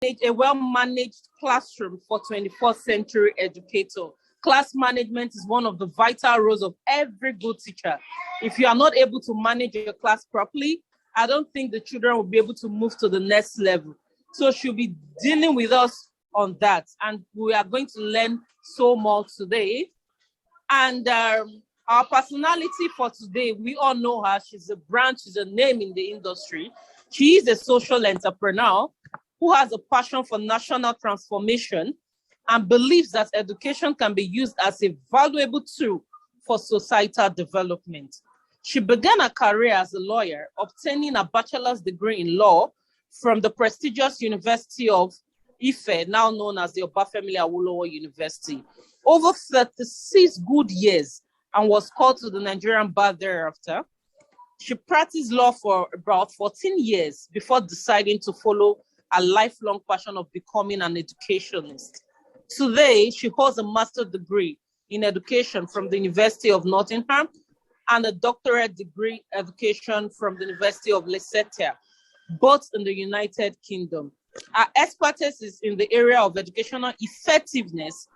a well-managed classroom for 21st century educator. Class management is one of the vital roles of every good teacher. If you are not able to manage your class properly, I don't think the children will be able to move to the next level. So she'll be dealing with us on that. And we are going to learn so more today. And our personality for today, we all know her. She's a brand, she's a name in the industry. She is a social entrepreneur who has a passion for national transformation and believes that education can be used as a valuable tool for societal development. She began her career as a lawyer, obtaining a bachelor's degree in law from the prestigious University of Ife, now known as the 𝙆𝙀𝙖𝙊𝙐𝙍 University, over 36 good years, and was called to the Nigerian bar thereafter. She practiced law for about 14 years before deciding to follow a lifelong passion of becoming an educationist. Today, she holds a master's degree in education from the University of Nottingham and a doctorate degree in education from the University of Leicester, both in the United Kingdom. Her expertise is in the area of educational effectiveness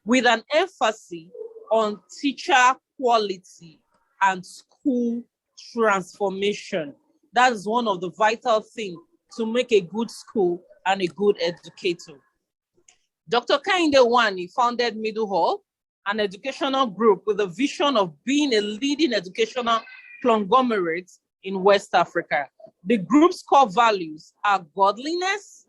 with an emphasis on teacher quality and school transformation. That is one of the vital things to make a good school and a good educator. Dr. Kehinde Nwani founded 𝙆𝙚𝙖𝙣𝙊𝙀𝙍, an educational group with a vision of being a leading educational conglomerate in West Africa. The group's core values are godliness,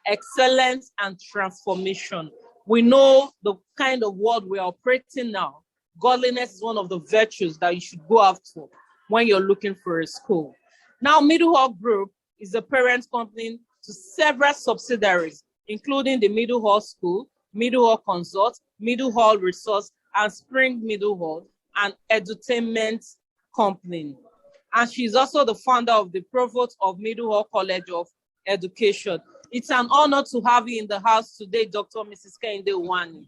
excellence, and transformation. We know the kind of world we're operating now. Godliness is one of the virtues that you should go after when you're looking for a school. Now, 𝙆𝙚𝙖𝙣 Group is the parent company to several subsidiaries, including the 𝙆𝙚𝙖 School, 𝙆𝙚𝙖 Consult, 𝙆𝙚𝙖 Resource, and Spring 𝙆𝙚𝙖, an edutainment company. And she's also the founder of the provost of 𝙆𝙚𝙖 College of Education. It's an honor to have you in the house today, Dr. Mrs. Kehinde Nwani.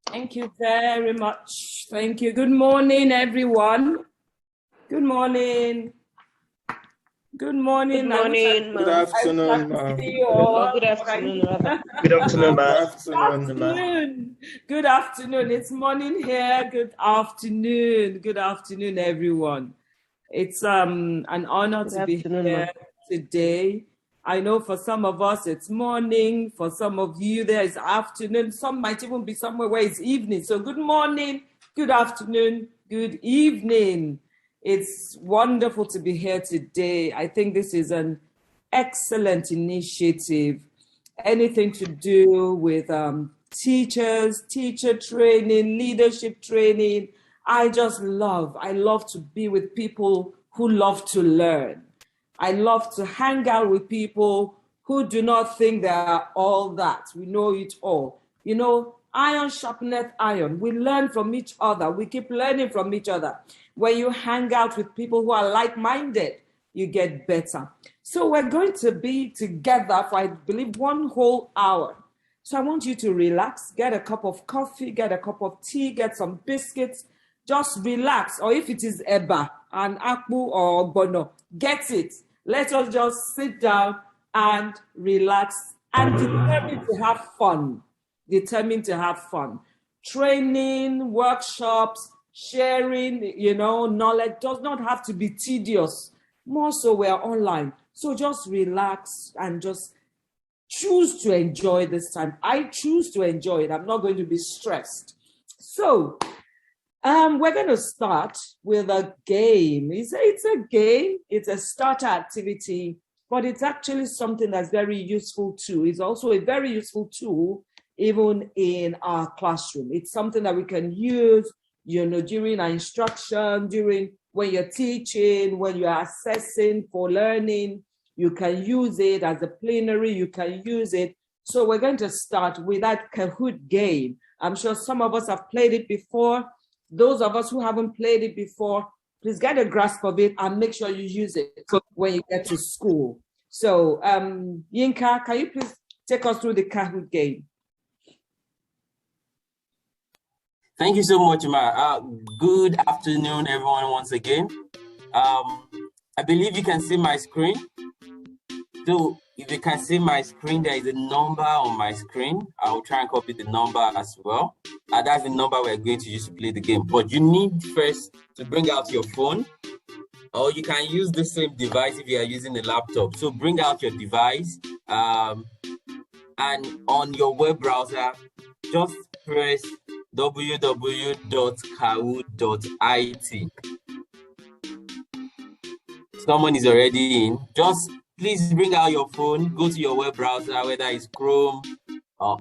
Thank you very much. Thank you. Good morning, everyone. Good morning. Good morning. Good morning. Good afternoon, ma'am. Good afternoon, rather. Good afternoon, ma'am. Good afternoon. It's morning here. Good afternoon. Good afternoon, everyone. It's an honor to be here today. I know for some of us it's morning, for some of you there is afternoon, some might even be somewhere where it's evening. So good morning, good afternoon, good evening. It's wonderful to be here today. I think this is an excellent initiative. Anything to do with teachers, teacher training, leadership training. I love to be with people who love to learn. I love to hang out with people who do not think they are all that. We know it all. You know, iron sharpeneth iron. We learn from each other. We keep learning from each other. When you hang out with people who are like-minded, you get better. So we're going to be together for, I believe, 1 whole hour. So I want you to relax, get a cup of coffee, get a cup of tea, get some biscuits. Just relax. Or if it is eba, an akpu or bono, get it. Let us just sit down and relax and determined to have fun. Determined to have fun. Training, workshops, sharing, knowledge does not have to be tedious. More so we're online. So just relax and just choose to enjoy this time. I choose to enjoy it. I'm not going to be stressed. So we're going to start with a game. It's a game. It's a starter activity, but it's actually something that's very useful too. It's also a very useful tool even in our classroom. It's something that we can use, during our instruction, during when you're teaching, when you're assessing for learning. You can use it as a plenary. You can use it. So we're going to start with that Kahoot game. I'm sure some of us have played it before. Those of us who haven't played it before, please get a grasp of it and make sure you use it when you get to school. So, Yinka, can you please take us through the Kahoot game? Thank you so much, Ma. Good afternoon, everyone, once again. I believe you can see my screen. So if you can see my screen, there is a number on my screen. I'll try and copy the number as well. That's the number we're going to use to play the game. But you need first to bring out your phone, or you can use the same device if you are using a laptop. So bring out your device, and on your web browser, just press www.𝙆𝙬𝙖𝙣. Someone is already in. Just please bring out your phone, go to your web browser, whether it's Chrome or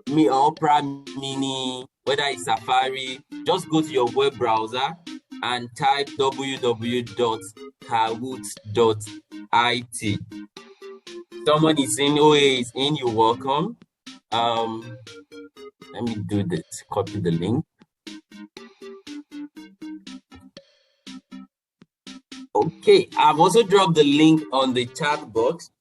Opera Mini, whether it's Safari. Just go to your web browser and type www.𝙆𝙬𝙖𝙣. Someone is in, OA is in, you're welcome. Let me do this, copy the link. Okay, I've also dropped the link on the chat box.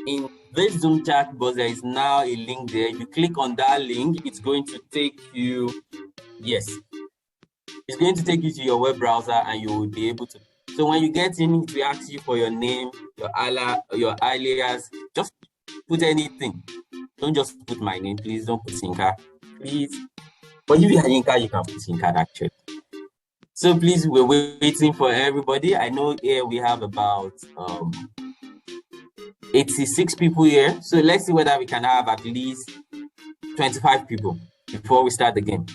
In this Zoom chat box, there is now a link there. If you click on that link, it's going to take you, it's going to take you to your web browser, and you will be able to. So when you get in, it will ask you for your name, your alias. Just put anything. Don't just put my name, please. Don't put Yinka, please. But if you are Yinka, you can put Yinka actually. So please, we're waiting for everybody. I know here we have about 86 people here. So let's see whether we can have at least 25 people before we start the game.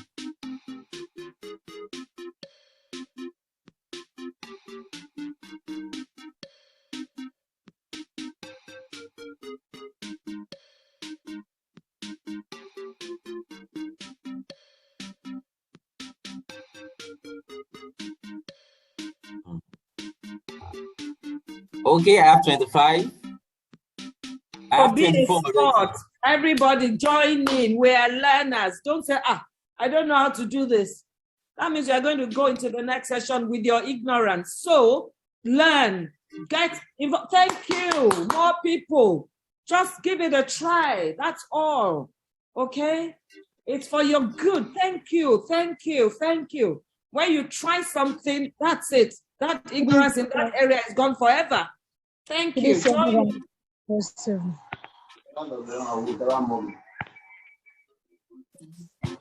Okay, I have 25. I have 24. Everybody join in. We are learners. Don't say, I don't know how to do this. That means you're going to go into the next session with your ignorance. So learn, get involved. Thank you. More people. Just give it a try. That's all. Okay? It's for your good. Thank you. Thank you. Thank you. When you try something, that's it. That ignorance in that area is gone forever. Thank you.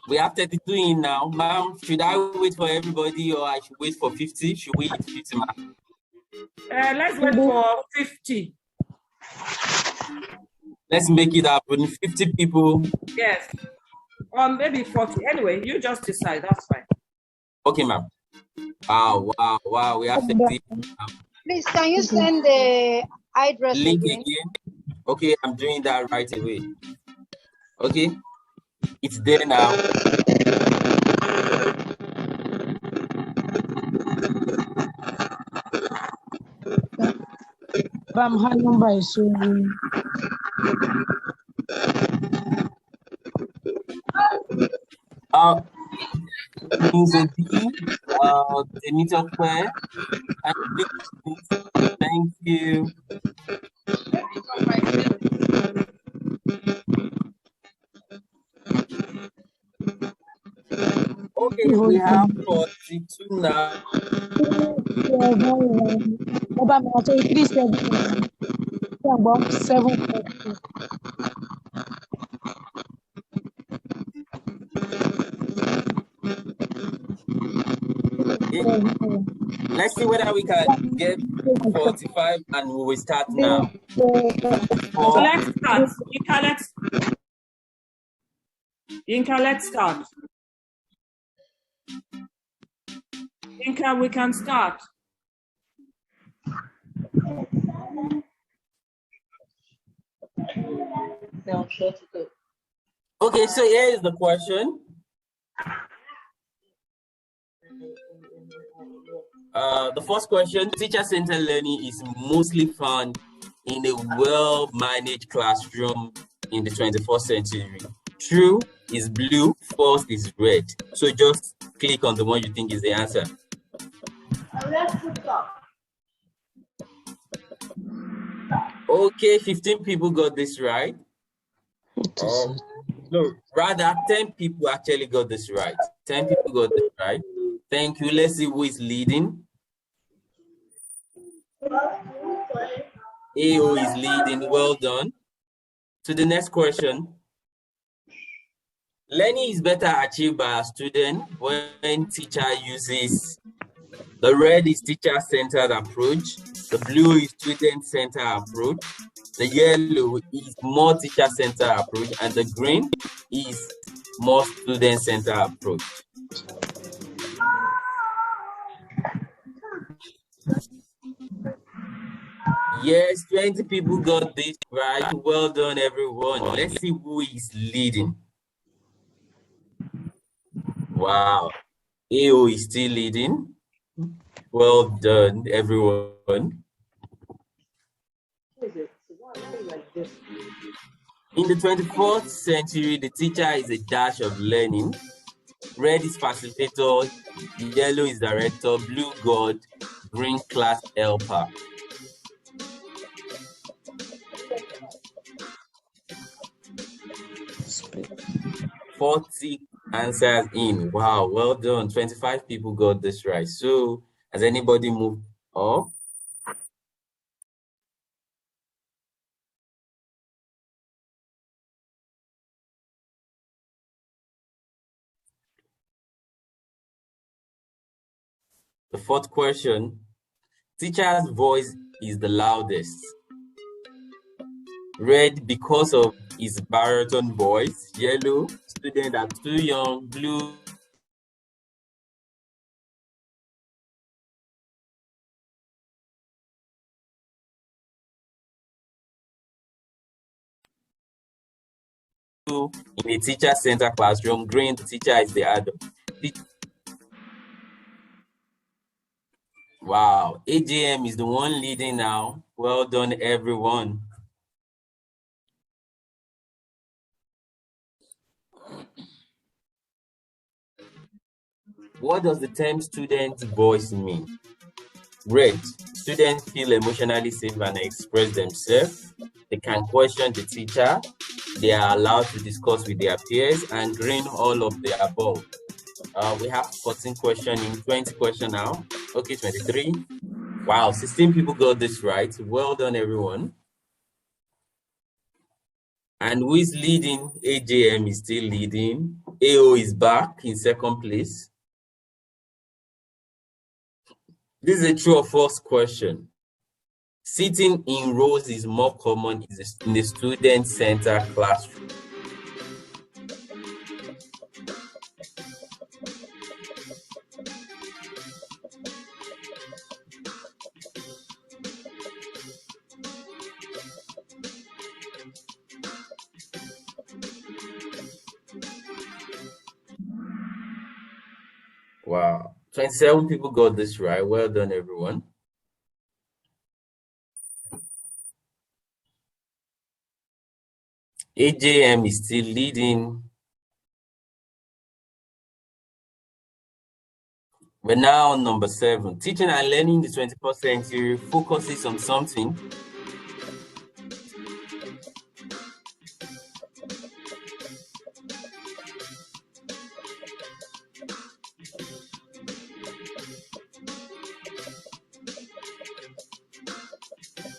We have 32 in now. Ma'am, should I wait for everybody, or I should wait for 50? Should we wait 50, ma'am? Let's wait for 50. Let's make it happen. 50 people. Yes. Or maybe 40. Anyway, you just decide. That's fine. Okay, ma'am. Wow. We have 50. Please, can you send the address link again? Okay, I'm doing that right away. Okay, it's there now. Her number is so the meter square. Thank you. Okay, we have 42 now. Let's see whether we can get 45, and we will start now. So let's start. Yinka, let's start. Yinka, we can start. Okay, so here is the question. The first question: teacher-centered learning is mostly found in a well-managed classroom in the 21st century. True is blue, false is red. So just click on the one you think is the answer. Okay, 15 people got this right. No, rather 10 people actually got this right. 10 people got this right. Thank you. Let's see who is leading. AO is leading. Well done. To the next question. Learning is better achieved by a student when teacher uses the red is teacher-centered approach, the blue is student-centered approach, the yellow is more teacher-centered approach, and the green is more student-centered approach. Yes, 20 people got this right. Well done, everyone. Let's see who is leading. Wow. AO is still leading. Well done, everyone. In the 24th century, the teacher is a dash of learning. Red is facilitator, yellow is director, blue god, green class helper. 40 answers in. Wow, well done. 25 people got this right. So, has anybody moved up? The fourth question. Teacher's voice is the loudest. Red, because of his baritone voice. Yellow, students are too young. Blue, in a teacher-centered classroom. Green, the teacher is the adult. Wow, AJM is the one leading now. Well done, everyone. What does the term student voice mean? Red, students feel emotionally safe and express themselves. They can question the teacher. They are allowed to discuss with their peers. And green, all of the above. We have 14 questions in 20 questions now. Okay, 23. Wow, 16 people got this right. Well done, everyone. And who is leading? AJM is still leading. AO is back in second place. This is a true or false question. Sitting in rows is more common in the student-centered classroom. Wow, 27 people got this right. Well done, everyone. AJM is still leading. We're now on number 7. Teaching and learning in the 21st century focuses on something.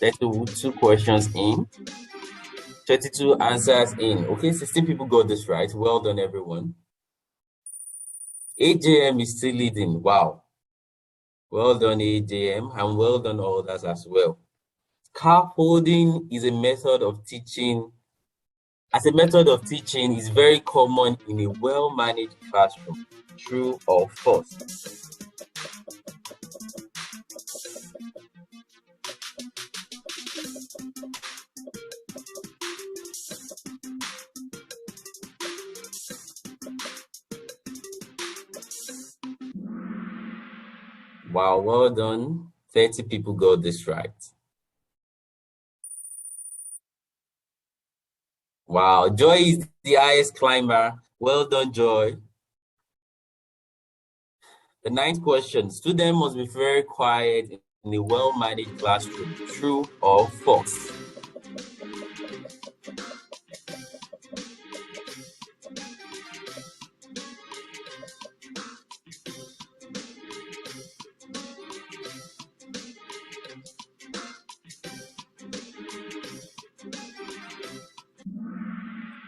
Let's do 2 questions in. 32 answers in. Okay, 16 people got this right. Well done, everyone. AJM is still leading. Wow. Well done, AJM, and well done others as well. Scaffolding is a method of teaching. As a method of teaching is very common in a well-managed classroom. True or false? Wow, well done. 30 people got this right. Wow, Joy is the highest climber. Well done, Joy. The 9th question. Students must be very quiet in a well-managed classroom. True or false?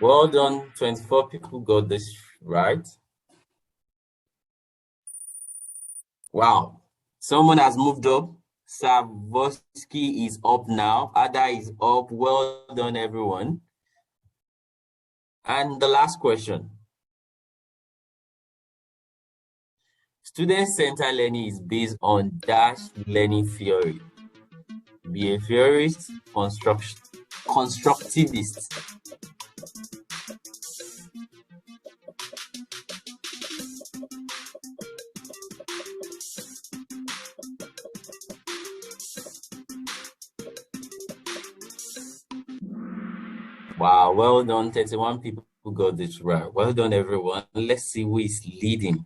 Well done. 24 people got this right. Wow. Someone has moved up. Savoski is up now. Ada is up. Well done, everyone. And the last question. Student-centered learning is based on dash learning theory. Behaviorist, constructivist. Wow, well done. 31 people got this right. Well done, everyone. Let's see who is leading.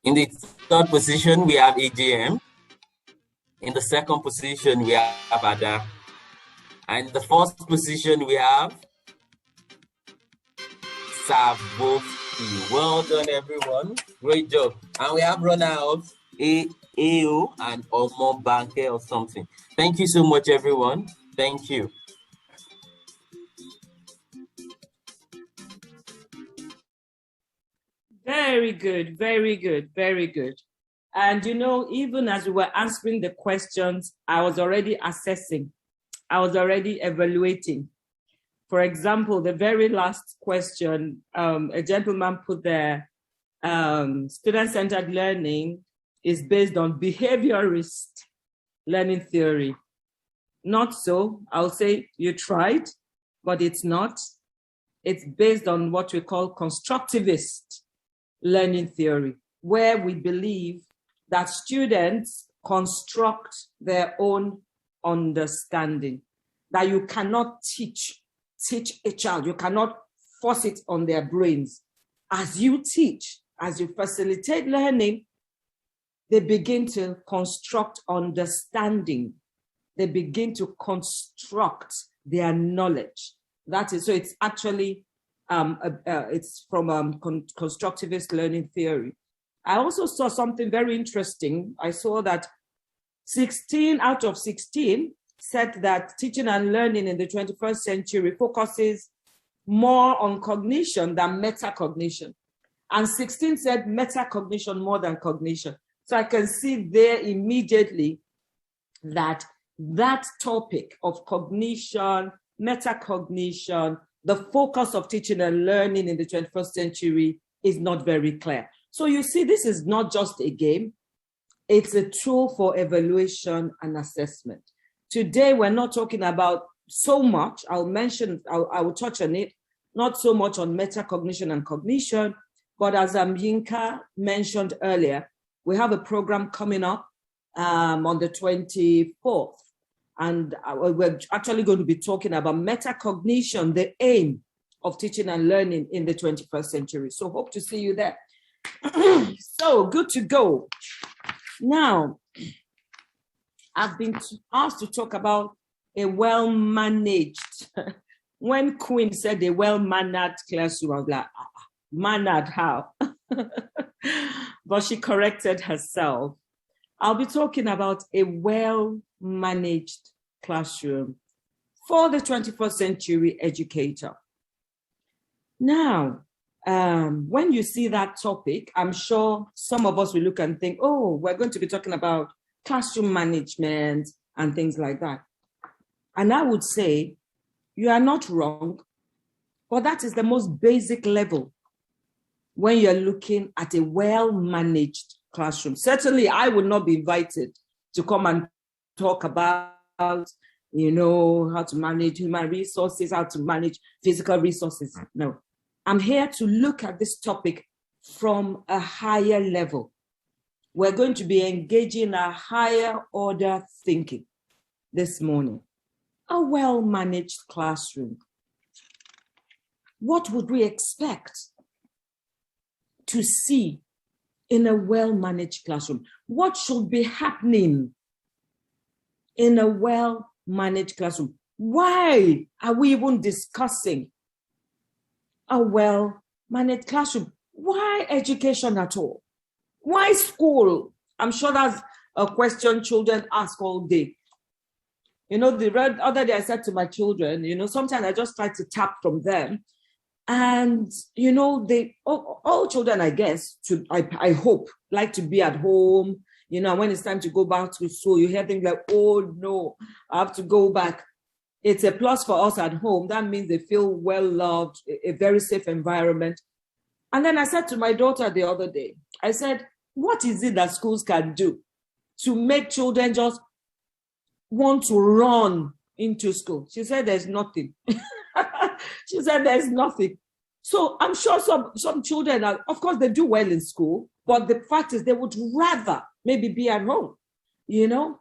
In the third position, we have AJM. In the second position, we have Ada. And in the first position, we have Savoski. Well done, everyone. Great job. And we have runner-ups, AO and Omo Banke or something. Thank you so much, everyone. Thank you. Very good, very good, very good. And you know, even as we were answering the questions, I was already assessing. I was already evaluating. For example, the very last question, a gentleman put there, student-centered learning is based on behaviorist learning theory. Not so. I'll say you tried, but it's not. It's based on what we call constructivist learning theory, where we believe that students construct their own understanding, that you cannot teach a child, you cannot force it on their brains. As you teach, as you facilitate learning, they begin to construct understanding. They begin to construct their knowledge. That is, so it's actually, it's from constructivist learning theory. I also saw something very interesting. I saw that 16 out of 16 said that teaching and learning in the 21st century focuses more on cognition than metacognition. And 16 said metacognition more than cognition. So I can see there immediately that that topic of cognition, metacognition, the focus of teaching and learning in the 21st century is not very clear. So you see, this is not just a game. It's a tool for evaluation and assessment. Today, we're not talking about so much, I will touch on it, not so much on metacognition and cognition, but as Yinka mentioned earlier, we have a program coming up on the 24th. And we're actually going to be talking about metacognition, the aim of teaching and learning in the 21st century. So hope to see you there. So good to go. Now, I've been asked to talk about a well-managed. When Queen said a well-mannered classroom, I was like, mannered how? But she corrected herself. I'll be talking about a well-managed classroom for the 21st century educator. Now, when you see that topic, I'm sure some of us will look and think, oh, we're going to be talking about classroom management and things like that. And I would say, you are not wrong, but that is the most basic level when you're looking at a well-managed classroom. Certainly, I would not be invited to come and talk about, you know, how to manage human resources, how to manage physical resources. No, I'm here to look at this topic from a higher level. We're going to be engaging a higher order thinking this morning. A well-managed classroom. What would we expect to see in a well-managed classroom? What should be happening in a well-managed classroom? Why are we even discussing a well-managed classroom? Why education at all? Why school? I'm sure that's a question children ask all day. You know, the other day I said to my children, you know, sometimes I just try to tap from them. And, you know, all children, I guess, I hope, like to be at home. You know, when it's time to go back to school, you hear things like, oh, no, I have to go back. It's a plus for us at home. That means they feel well loved, a very safe environment. And then I said to my daughter the other day, I said, what is it that schools can do to make children just want to run into school? She said, there's nothing. She said, there's nothing. So I'm sure some children, of course, they do well in school, but the fact is they would rather maybe be at home, you know?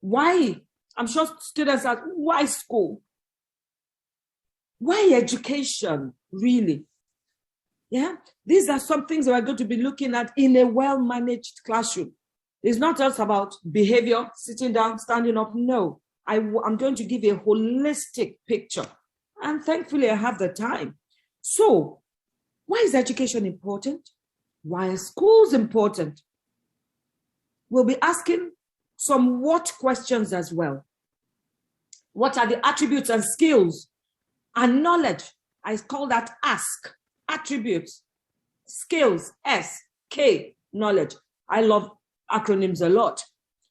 Why? I'm sure students ask, why school? Why education, really? Yeah, these are some things that we're going to be looking at in a well-managed classroom. It's not just about behavior, sitting down, standing up. No, I'm going to give a holistic picture. And thankfully, I have the time. So, why is education important? Why are schools important? We'll be asking some what questions as well. What are the attributes and skills and knowledge? I call that ask. Attributes, skills, S, K, knowledge. I love acronyms a lot.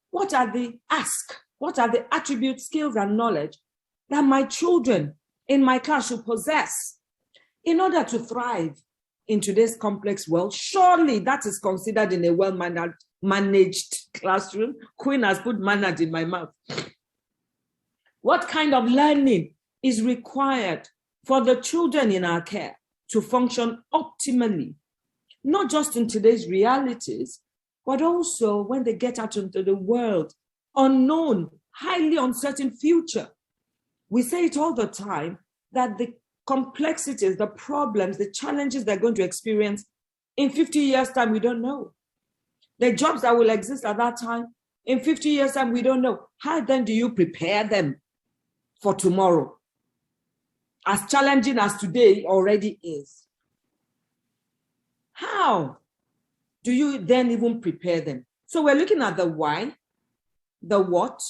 What are the ask? What are the attributes, skills, and knowledge that my children in my class should possess in order to thrive in today's complex world? Surely that is considered in a well-managed classroom. Queen has put managed in my mouth. What kind of learning is required for the children in our care to function optimally, not just in today's realities, but also when they get out into the world, unknown, highly uncertain future? We say it all the time that the complexities, the problems, the challenges they're going to experience in 50 years' time, we don't know. The jobs that will exist at that time, in 50 years' time, we don't know. How then do you prepare them for tomorrow? As challenging as today already is. How do you then even prepare them? So we're looking at the why, the what,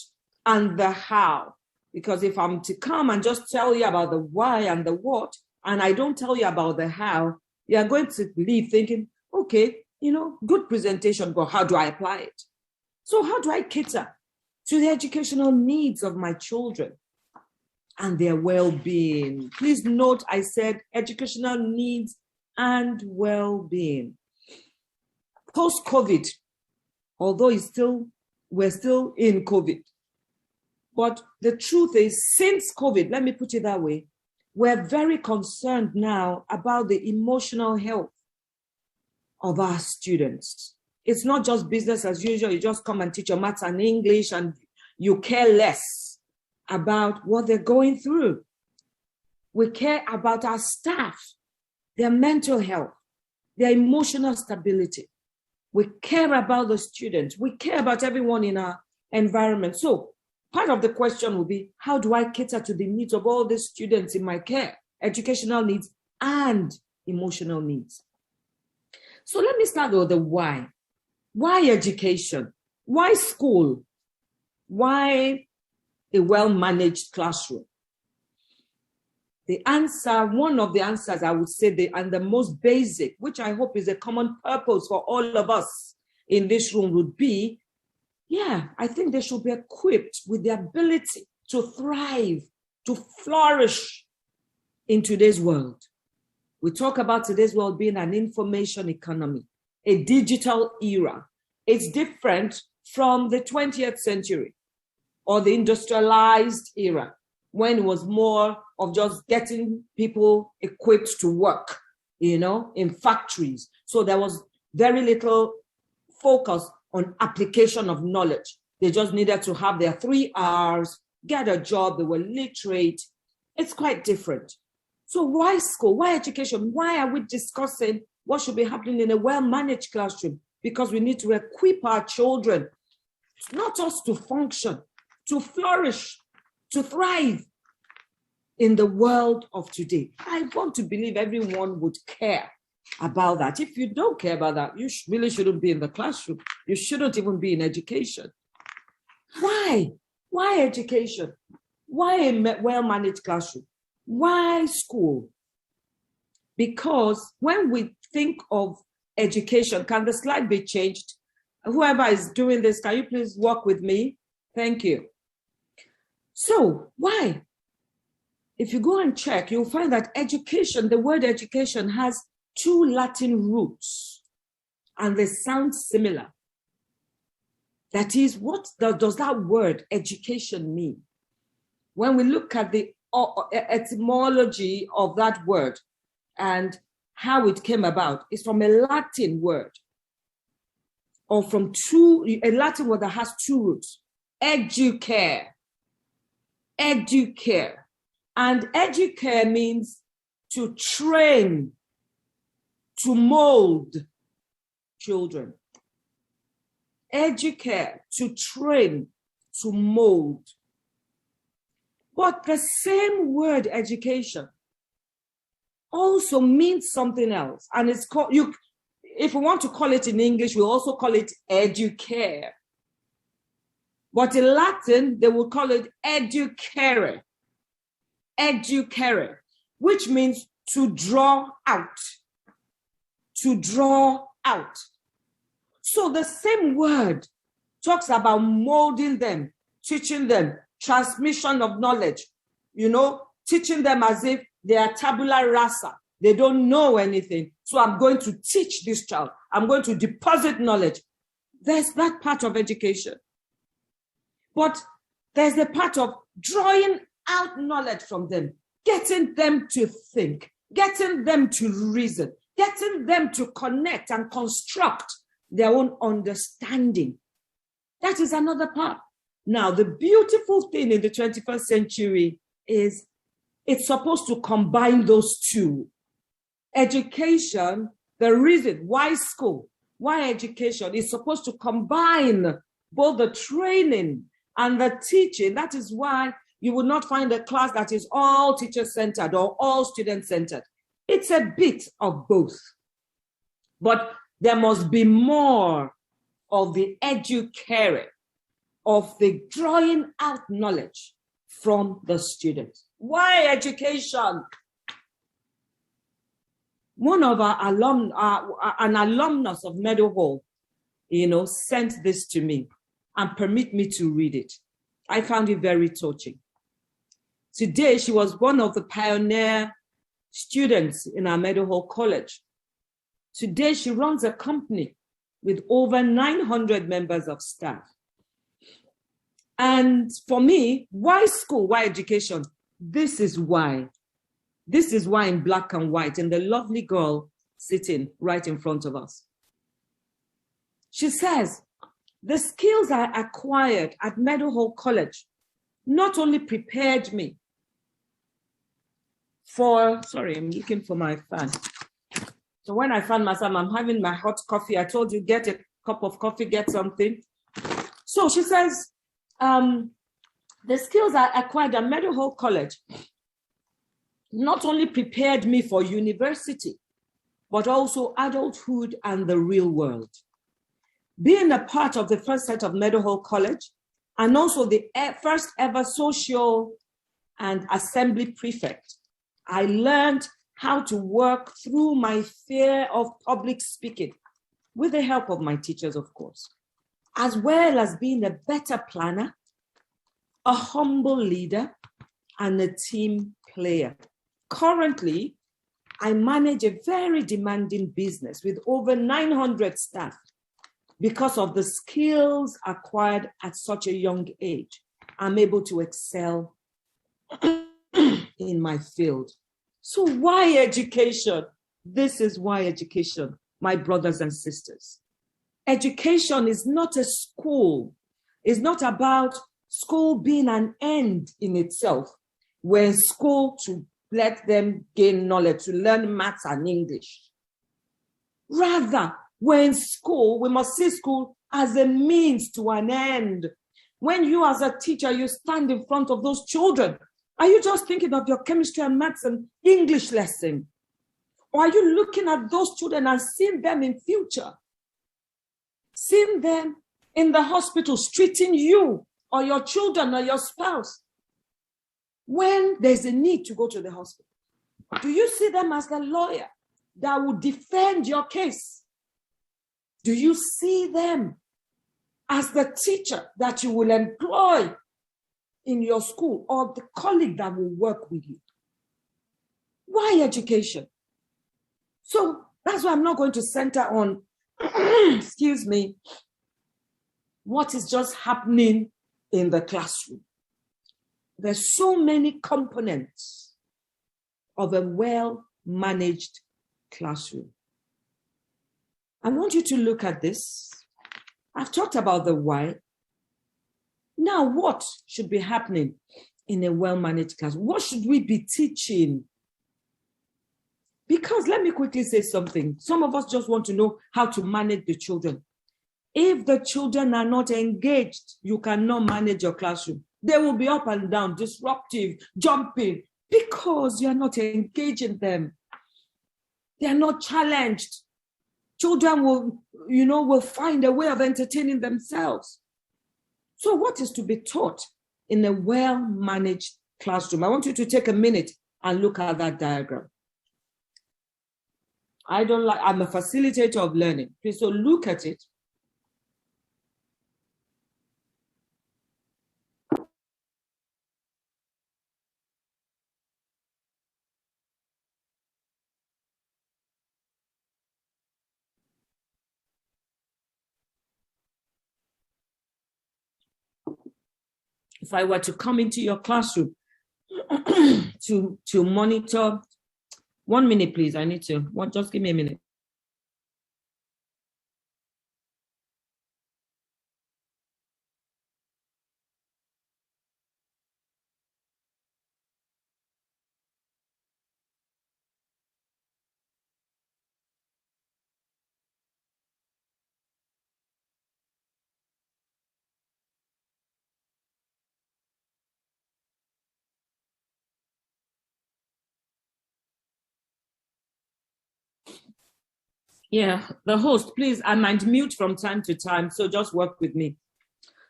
and the how. Because if I'm to come and just tell you about the why and the what, and I don't tell you about the how, you're going to leave thinking, okay, you know, good presentation, but how do I apply it? So how do I cater to the educational needs of my children and their well-being? Please note, I said educational needs and well-being. Post-COVID, although we're still in COVID, but the truth is, since COVID, let me put it that way, we're very concerned now about the emotional health of our students. It's not just business as usual. You just come and teach your maths and English and you care less about what they're going through. We care about our staff, their mental health, their emotional stability. We care about the students. We care about everyone in our environment. So part of the question will be, how do I cater to the needs of all the students in my care, educational needs and emotional needs? So let me start with the why. Why education? Why school? Why a well-managed classroom? The answer, one of the answers I would say, and the most basic, which I hope is a common purpose for all of us in this room, would be, yeah, I think they should be equipped with the ability to thrive, to flourish in today's world. We talk about today's world being an information economy, a digital era. It's different from the 20th century or the industrialized era, when it was more of just getting people equipped to work, you know, in factories. So there was very little focus on application of knowledge. They just needed to have their 3 R's, get a job, they were literate. It's quite different. So why school? Why education? Why are we discussing what should be happening in a well-managed classroom? Because we need to equip our children, not just to function, to flourish, to thrive in the world of today. I want to believe everyone would care about that. If you don't care about that, you really shouldn't be in the classroom. You shouldn't even be in education. Why? Why education? Why a well-managed classroom? Why school? Because when we think of education, can the slide be changed? Whoever is doing this, can you please walk with me? Thank you. So why? If you go and check, you'll find that education, the word education has two Latin roots and they sound similar. That is, what does that word education mean? When we look at the etymology of that word and how it came about, it's from a Latin word, or from a Latin word that has two roots: educare, educare. And educare means to train, to mold children. Educare, to train, to mold. But the same word education also means something else. And it's called, if we want to call it in English, we also call it educare. But in Latin, they will call it educare. Educare, which means to draw out. To draw out. So the same word talks about molding them, teaching them, transmission of knowledge, teaching them as if they are tabula rasa. They don't know anything. So I'm going to teach this child. I'm going to deposit knowledge. There's that part of education. But there's the part of drawing out knowledge from them, getting them to think, getting them to reason, getting them to connect and construct their own understanding. That is another part. Now, the beautiful thing in the 21st century is it's supposed to combine those two. Education, the reason why school, why education is supposed to combine both the training and the teaching. That is why you will not find a class that is all teacher-centered or all student-centered. It's a bit of both. But there must be more of the educare, of the drawing out knowledge from the students. Why education? One of our an alumnus of Meadowhall, sent this to me and permit me to read it. I found it very touching. Today, she was one of the pioneer students in our Meadowhall College. Today, she runs a company with over 900 members of staff. And for me, why school? Why education? This is why. This is why in black and white, and the lovely girl sitting right in front of us. She says, the skills I acquired at Meadowhall College not only prepared me for, sorry, I'm looking for my fan. So when I found myself, I'm having my hot coffee. I told you, get a cup of coffee, get something. So she says, the skills I acquired at Meadowhall College not only prepared me for university, but also adulthood and the real world. Being a part of the first set of Meadowhall College, and also the first ever social and assembly prefect, I learned how to work through my fear of public speaking, with the help of my teachers, of course, as well as being a better planner, a humble leader, and a team player. Currently, I manage a very demanding business with over 900 staff because of the skills acquired at such a young age. I'm able to excel in my field. So why education? This is why education, my brothers and sisters. Education is not a school. It's not about school being an end in itself. We're in school to let them gain knowledge, to learn maths and English. Rather, we're in school, we must see school as a means to an end. When you as a teacher, you stand in front of those children, are you just thinking of your chemistry and maths and English lesson? Or are you looking at those children and seeing them in future? Seeing them in the hospitals, treating you or your children or your spouse, when there's a need to go to the hospital, do you see them as the lawyer that will defend your case? Do you see them as the teacher that you will employ in your school, or the colleague that will work with you? Why education? So that's why I'm not going to center on, excuse me, what is just happening in the classroom. There's so many components of a well-managed classroom. I want you to look at this. I've talked about the why. Now, what should be happening in a well-managed class? What should we be teaching? Because let me quickly say something. Some of us just want to know how to manage the children. If the children are not engaged, you cannot manage your classroom. They will be up and down, disruptive, jumping, because you are not engaging them. They are not challenged. Children will find a way of entertaining themselves. So what is to be taught in a well-managed classroom? I want you to take a minute and look at that diagram. I'm a facilitator of learning. Please, so look at it. If I were to come into your classroom to monitor, 1 minute, please. I need to, just give me a minute. Yeah, the host, please, I might mute from time to time, so just work with me.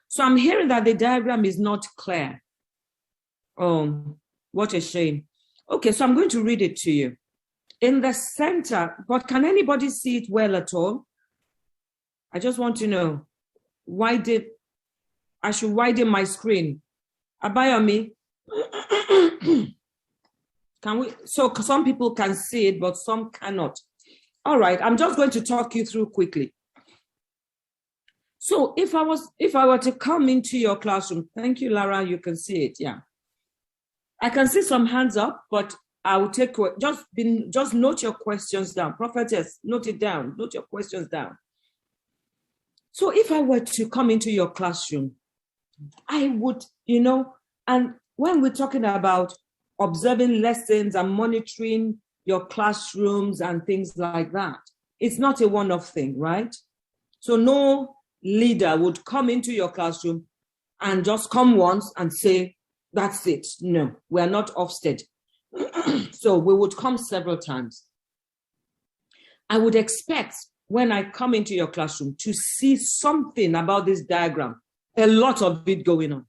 So I'm hearing that the diagram is not clear. Oh, what a shame. Okay, so I'm going to read it to you. In the center, but can anybody see it well at all? I just want to know, I should widen my screen. Abayomi, can we, so some people can see it, but some cannot. All right, I'm just going to talk you through quickly. So if I were to come into your classroom, thank you, Lara, you can see it, yeah. I can see some hands up, but I will take, just note your questions down. Prophetess, note it down, note your questions down. So if I were to come into your classroom, I would, and when we're talking about observing lessons and monitoring your classrooms and things like that, it's not a one-off thing, right? So no leader would come into your classroom and just come once and say, that's it. No, we are not Ofsted. So we would come several times. I would expect when I come into your classroom to see something about this diagram, a lot of it going on.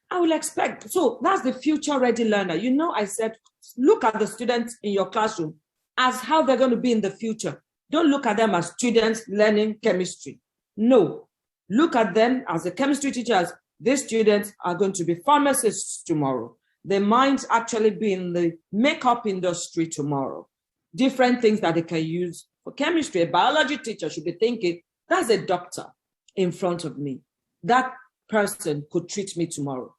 I will expect, so that's the future ready learner. I said, look at the students in your classroom as how they're going to be in the future. Don't look at them as students learning chemistry. No, look at them as the chemistry teachers. These students are going to be pharmacists tomorrow. They might actually be in the makeup industry tomorrow. Different things that they can use for chemistry. A biology teacher should be thinking, that's a doctor in front of me. That person could treat me tomorrow.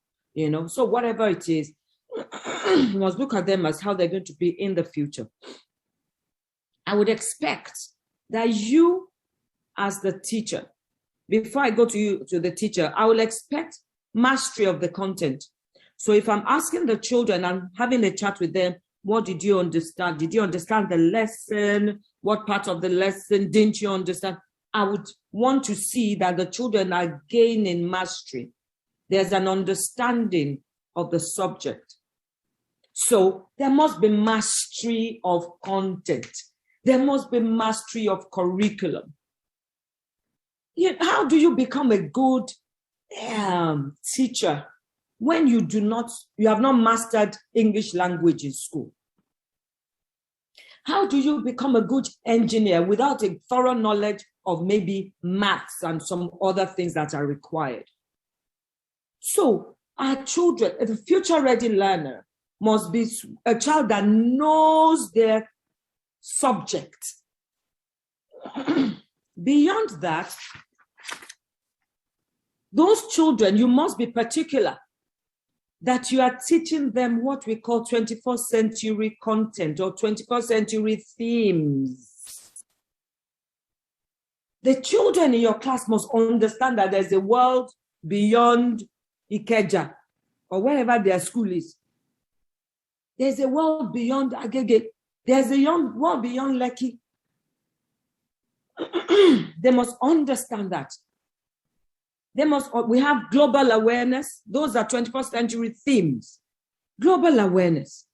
So whatever it is, you must look at them as how they're going to be in the future. I would expect that you, as the teacher, before I go to the teacher, I will expect mastery of the content. So if I'm asking the children and having a chat with them, what did you understand? Did you understand the lesson? What part of the lesson didn't you understand? I would want to see that the children are gaining mastery. There's an understanding of the subject. So there must be mastery of content. There must be mastery of curriculum. How do you become a good teacher when you have not mastered English language in school? How do you become a good engineer without a thorough knowledge of maybe maths and some other things that are required? So our children, the future-ready learner must be a child that knows their subject. Beyond that, those children, you must be particular that you are teaching them what we call 21st century content or 21st century themes. The children in your class must understand that there's a world beyond Ikeja or wherever their school is. There's a world beyond Agege. There's a world beyond Lekki. They must understand that. We have global awareness. Those are 21st century themes. Global awareness.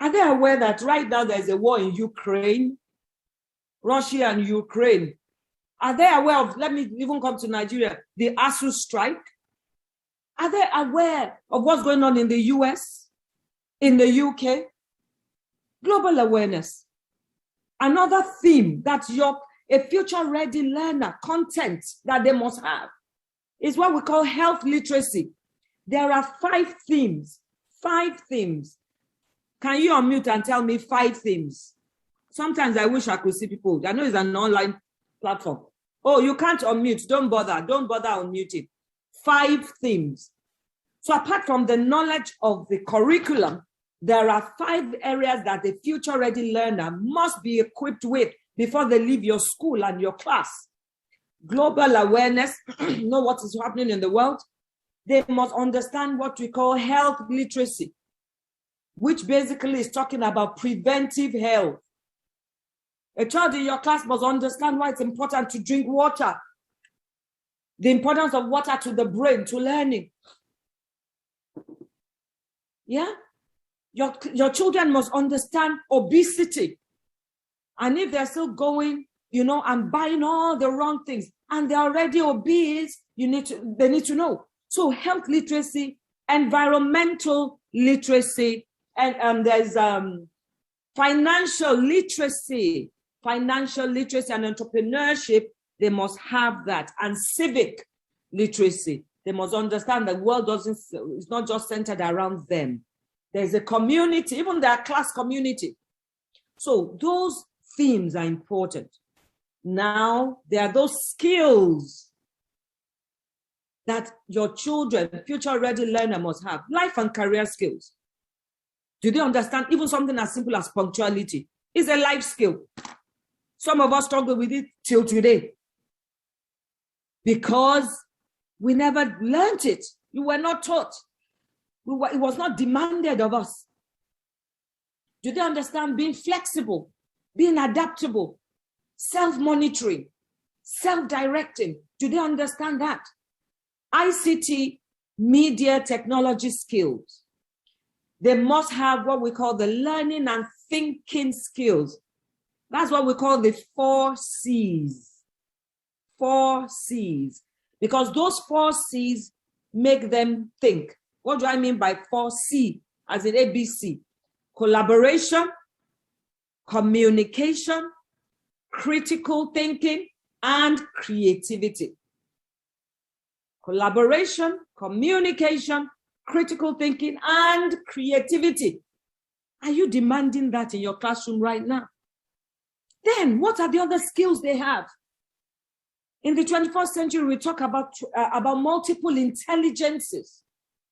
Are they aware that right now there's a war in Ukraine? Russia and Ukraine. Are they aware of, let me even come to Nigeria, the ASU strike? Are they aware of what's going on in the US, in the UK? Global awareness. Another theme that a future-ready learner content that they must have is what we call health literacy. There are 5 themes. 5 themes. Can you unmute and tell me 5 themes? Sometimes I wish I could see people. I know it's an online platform. Oh, you can't unmute. Don't bother. Don't bother unmuting. 5 themes. So apart from the knowledge of the curriculum, there are 5 areas that the future-ready learner must be equipped with before they leave your school and your class. Global awareness, know what is happening in the world. They must understand what we call health literacy, which basically is talking about preventive health. A child in your class must understand why it's important to drink water, the importance of water to the brain, to learning. Yeah? Your children must understand obesity. And if they're still going, and buying all the wrong things, and they're already obese, they need to know. So health literacy, environmental literacy, and there's financial literacy and entrepreneurship. They must have that. And civic literacy. They must understand the world it's not just centered around them. There's a community, even their class community. So those themes are important. Now, there are those skills that your children, future-ready learner, must have. Life and career skills. Do they understand? Even something as simple as punctuality is a life skill. Some of us struggle with it till today because we never learned it. We were not taught. It was not demanded of us. Do they understand being flexible, being adaptable, self-monitoring, self-directing? Do they understand that? ICT, media technology skills. They must have what we call the learning and thinking skills. That's what we call the 4 C's. 4 C's. Because those 4 C's make them think. What do I mean by 4 C as in ABC? Collaboration, communication, critical thinking, and creativity. Collaboration, communication, critical thinking, and creativity. Are you demanding that in your classroom right now? Then what are the other skills they have? In the 21st century, we talk about multiple intelligences.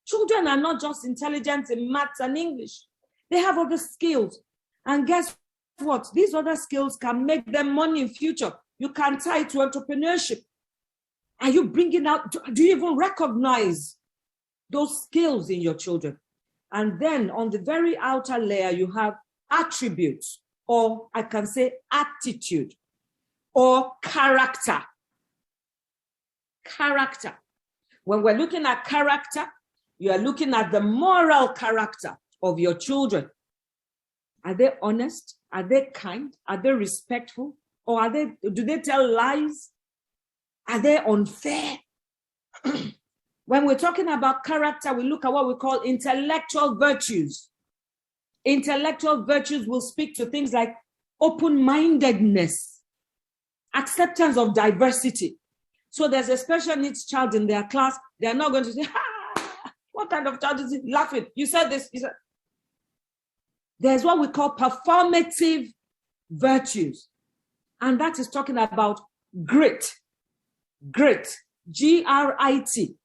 Children are not just intelligent in maths and English. They have other skills. And guess what? These other skills can make them money in future. You can tie it to entrepreneurship. Are you bringing out, do you even recognize those skills in your children? And then on the very outer layer, you have attributes, or I can say attitude, or character. Character. When we're looking at character, you are looking at the moral character of your children. Are they honest? Are they kind? Are they respectful? Or do they tell lies? Are they unfair? When we're talking about character, we look at what we call intellectual virtues. Intellectual virtues will speak to things like open-mindedness, acceptance of diversity. So there's a special needs child in their class. They're not going to say, what kind of child is it? Laughing. You said this. You said. There's what we call performative virtues. And that is talking about grit. Grit. G-R-I-T.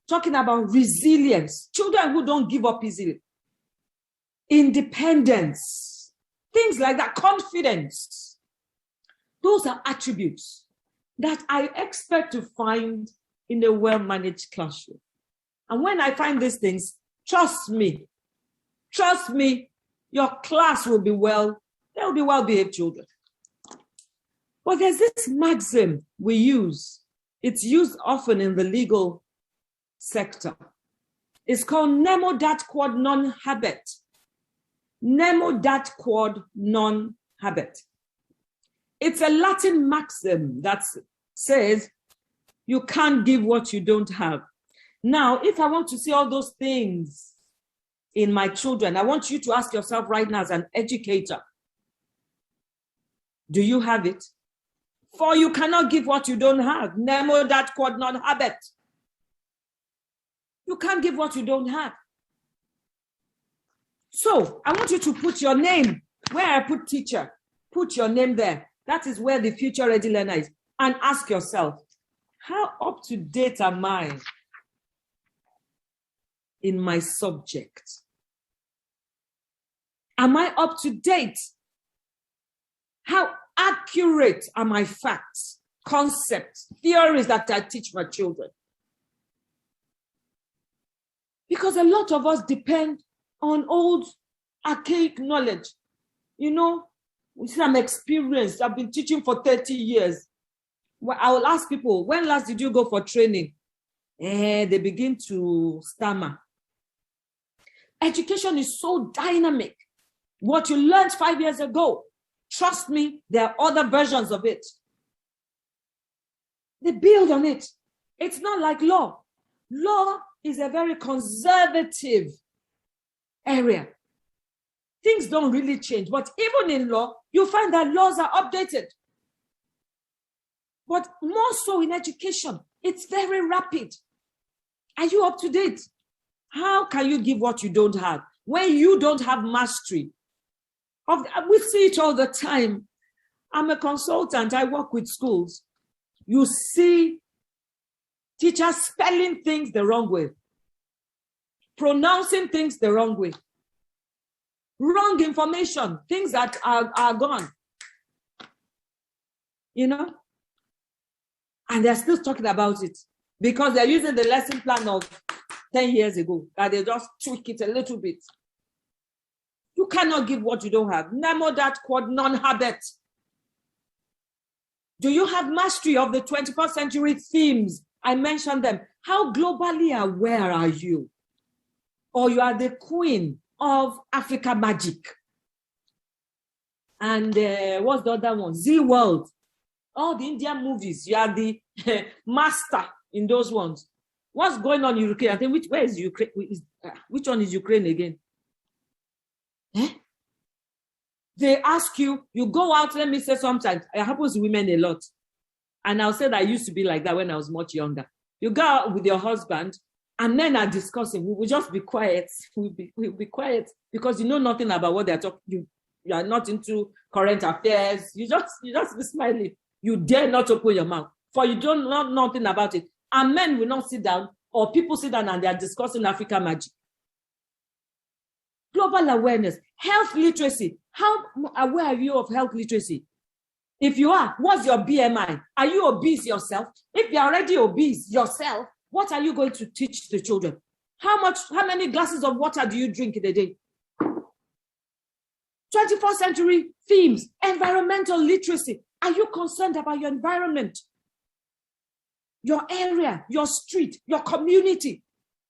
Talking about resilience. Children who don't give up easily. Independence. Things like that. Confidence. Those are attributes that I expect to find in a well-managed classroom. And when I find these things, trust me, your class will be they'll be well-behaved children. But there's this maxim we use. It's used often in the legal sector. It's called nemo dat quod non habet. Nemo dat quod non habet. It's a Latin maxim that says you can't give what you don't have. Now, if I want to see all those things in my children, I want you to ask yourself right now as an educator, do you have it? For you cannot give what you don't have. Nemo dat quod non habet. You can't give what you don't have. So I want you to put your name where I put teacher. Put your name there. That is where the future ready learner is. And ask yourself, how up to date am I in my subject? Am I up to date? How accurate are my facts, concepts, theories that I teach my children? Because a lot of us depend on old, archaic knowledge. You know, we say I'm experienced. I've been teaching for 30 years. Well, I will ask people, when last did you go for training? They begin to stammer. Education is so dynamic. What you learned 5 years ago, trust me, there are other versions of it. They build on it. It's not like law. Law is a very conservative area. Things don't really change. But even in law, you find that laws are updated. But more so in education, it's very rapid. Are you up to date? How can you give what you don't have when you don't have mastery? We see it all the time. I'm a consultant. I work with schools. You see teachers spelling things the wrong way, pronouncing things the wrong way, wrong information, things that are gone. You know? And they're still talking about it because they're using the lesson plan of 10 years ago, that they just tweak it a little bit. You cannot give what you don't have. Nemo dat quod non habet. Do you have mastery of the 21st century themes? I mentioned them. How globally aware are you? Or you are the queen of Africa magic? And what's the other one? Z-World. All the Indian movies. You are the master in those ones. What's going on in Ukraine? I think where is Ukraine? Which one is Ukraine again? Eh? They ask you, you go out, let me say sometimes, it happens to women a lot. And I'll say that I used to be like that when I was much younger. You go out with your husband and men are discussing. We will just be quiet. We'll be quiet because you know nothing about what they're talking. You are not into current affairs. You just be smiling. You dare not open your mouth, for you don't know nothing about it. And men will not sit down, or people sit down and they are discussing Africa magic. Global awareness, health literacy. How aware are you of health literacy? If you are, what's your BMI? Are you obese yourself? If you're already obese yourself, what are you going to teach the children? How many glasses of water do you drink in a day? 21st century themes, environmental literacy. Are you concerned about your environment? Your area, your street, your community,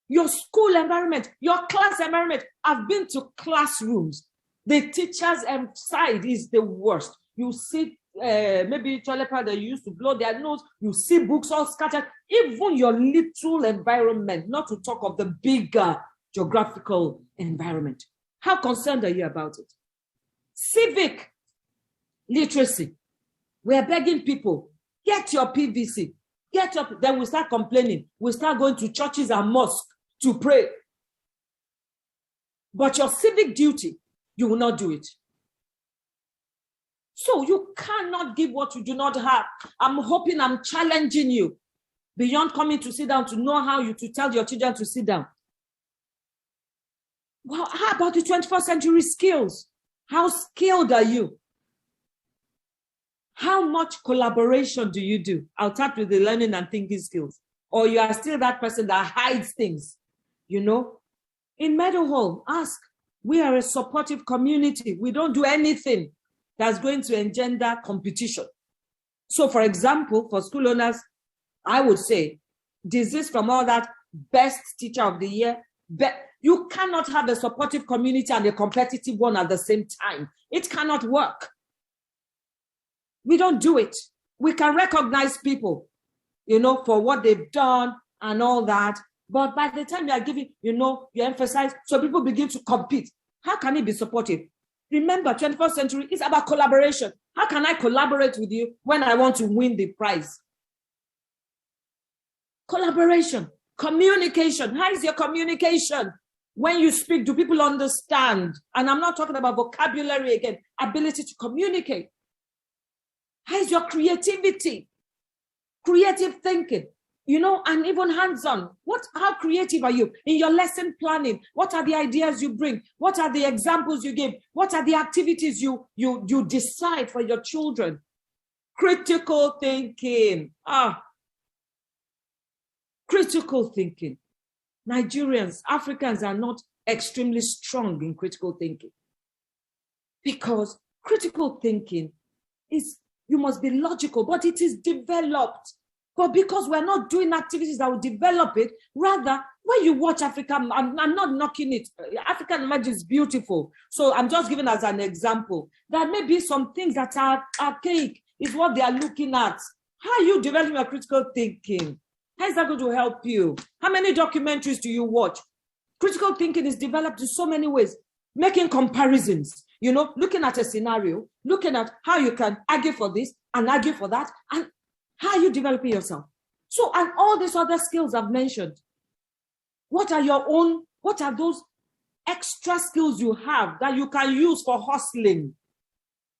your school environment, your class environment. I've been to classrooms. The teacher's side is the worst. You sit maybe toilet paper that you used to blow their nose, you see books all scattered, even your little environment, not to talk of the bigger geographical environment. How concerned are you about it? Civic literacy. We're begging people, get your PVC, get up, then we start complaining. We start going to churches and mosques to pray. But your civic duty, you will not do it. So you cannot give what you do not have. I'm hoping I'm challenging you beyond coming to sit down to know how you to tell your children to sit down. Well, how about the 21st century skills? How skilled are you? How much collaboration do you do? I'll start with the learning and thinking skills. Or you are still that person that hides things, you know? In Meadowhall, ask. We are a supportive community. We don't do anything that's going to engender competition. So, for example, for school owners, I would say, desist from all that best teacher of the year. You cannot have a supportive community and a competitive one at the same time. It cannot work. We don't do it. We can recognize people, you know, for what they've done and all that. But by the time you are giving, you know, you emphasize, so people begin to compete. How can it be supportive? Remember, 21st century is about collaboration. How can I collaborate with you when I want to win the prize? Collaboration, communication. How is your communication? When you speak, do people understand? And I'm not talking about vocabulary again, ability to communicate. How is your creativity? Creative thinking, you know, and even hands-on. How creative are you in your lesson planning? What are the ideas you bring? What are the examples you give? What are the activities you decide for your children? Critical thinking. Critical thinking. Nigerians, Africans are not extremely strong in critical thinking because critical thinking is, you must be logical, but it is developed. But because we're not doing activities that will develop it, rather, when you watch Africa, I'm not knocking it. African magic is beautiful. So I'm just giving as an example that maybe some things that are archaic is what they are looking at. How are you developing your critical thinking? How is that going to help you? How many documentaries do you watch? Critical thinking is developed in so many ways. Making comparisons, you know, looking at a scenario, looking at how you can argue for this and argue for that, and how are you developing yourself? So, and all these other skills I've mentioned, what are those extra skills you have that you can use for hustling?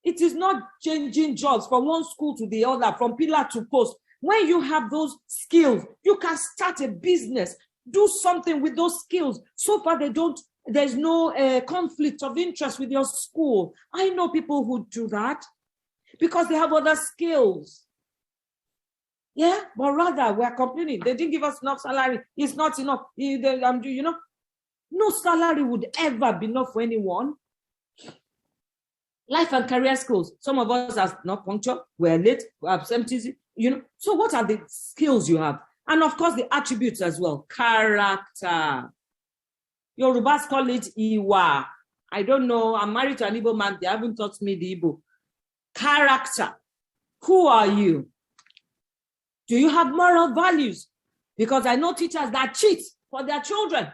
It is not changing jobs from one school to the other, from pillar to post. When you have those skills, you can start a business, do something with those skills. So far, there's no conflict of interest with your school. I know people who do that because they have other skills. Yeah, but rather we're complaining. They didn't give us enough salary. It's not enough. You know, no salary would ever be enough for anyone. Life and career skills. Some of us are not punctual. We're late. We're absenteeism. You know. So what are the skills you have? And of course, the attributes as well. Character. Yorubas call it Iwa. I don't know. I'm married to an Igbo man. They haven't taught me the Igbo. Character. Who are you? Do you have moral values? Because I know teachers that cheat for their children.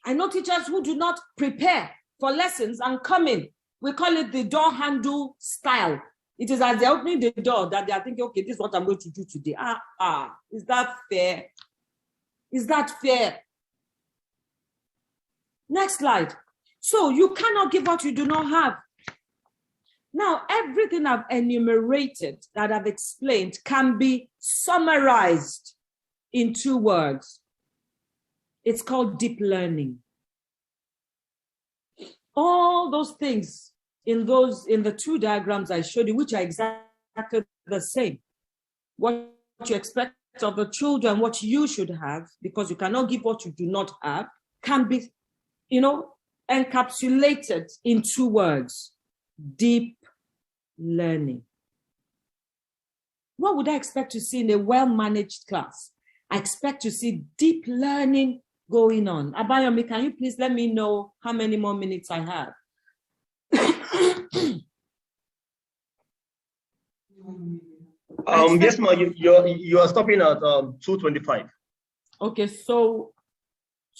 I know teachers who do not prepare for lessons and come in. We call it the door handle style. It is as they're opening the door that they are thinking, okay, this is what I'm going to do today. Is that fair? Is that fair? Next slide. So you cannot give what you do not have. Now, everything I've enumerated that I've explained can be summarized in 2 words. It's called deep learning. All those things in the 2 diagrams I showed you, which are exactly the same. What you expect of the children, what you should have, because you cannot give what you do not have, can be, you know, encapsulated in 2 words. Deep learning. What would I expect to see in a well-managed class? I expect to see deep learning going on. Abayomi, can you please let me know how many more minutes I have? Yes, ma'am. You are stopping at 2:25. Okay, so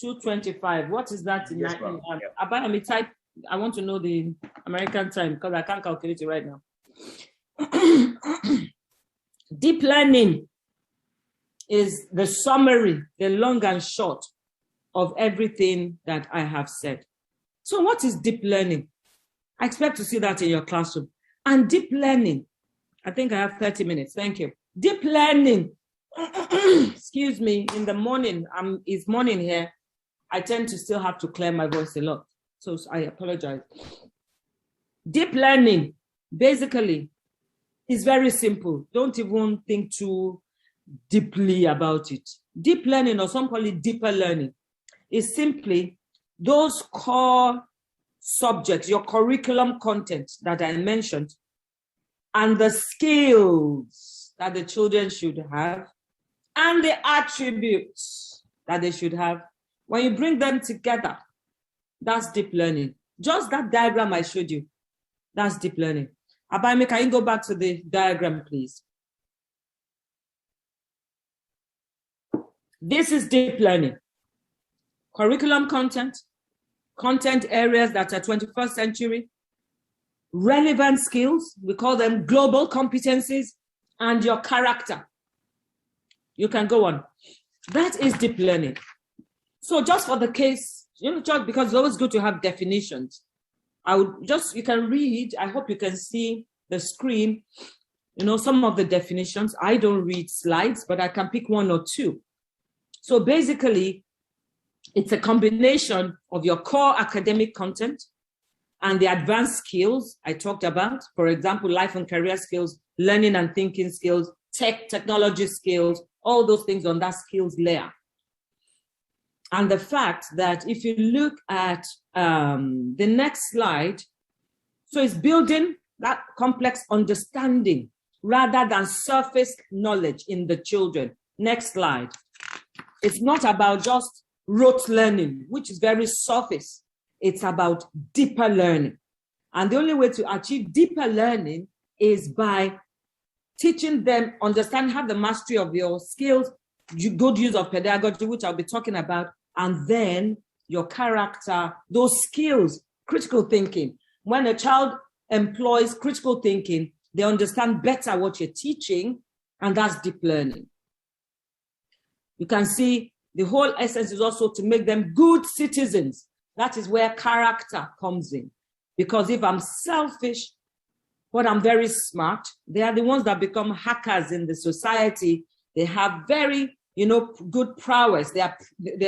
2:25. What is that in? Yes, ma'am. Yeah. Type. I want to know the American time because I can't calculate it right now. Deep learning is the summary, the long and short of everything that I have said. So what is deep learning? I expect to see that in your classroom. And deep learning, I think I have 30 minutes. Thank you. Deep learning, excuse me, in the morning, it's morning here. I tend to still have to clear my voice a lot. So I apologize. Deep learning, basically, is very simple. Don't even think too deeply about it. Deep learning, or some call it deeper learning, is simply those core subjects, your curriculum content that I mentioned, and the skills that the children should have, and the attributes that they should have. When you bring them together, that's deep learning. Just that diagram I showed you, that's deep learning. Abaime, can you go back to the diagram, please? This is deep learning. Curriculum content, content areas that are 21st century, relevant skills, we call them global competencies, and your character. You can go on. That is deep learning. So just for the case, just because it's always good to have definitions, you can read, I hope you can see the screen, some of the definitions. I don't read slides, but I can pick one or two. So basically, it's a combination of your core academic content and the advanced skills I talked about. For example, life and career skills, learning and thinking skills, technology skills, all those things on that skills layer. And the fact that if you look at the next slide, so it's building that complex understanding rather than surface knowledge in the children. Next slide. It's not about just rote learning, which is very surface. It's about deeper learning. And the only way to achieve deeper learning is by teaching them, understand, have the mastery of your skills, good use of pedagogy, which I'll be talking about, and then your character, those skills, critical thinking. When a child employs critical thinking, they understand better what you're teaching, and that's deep learning. You can see the whole essence is also to make them good citizens. That is where character comes in. Because if I'm selfish, but I'm very smart, they are the ones that become hackers in the society. They have very, good prowess. They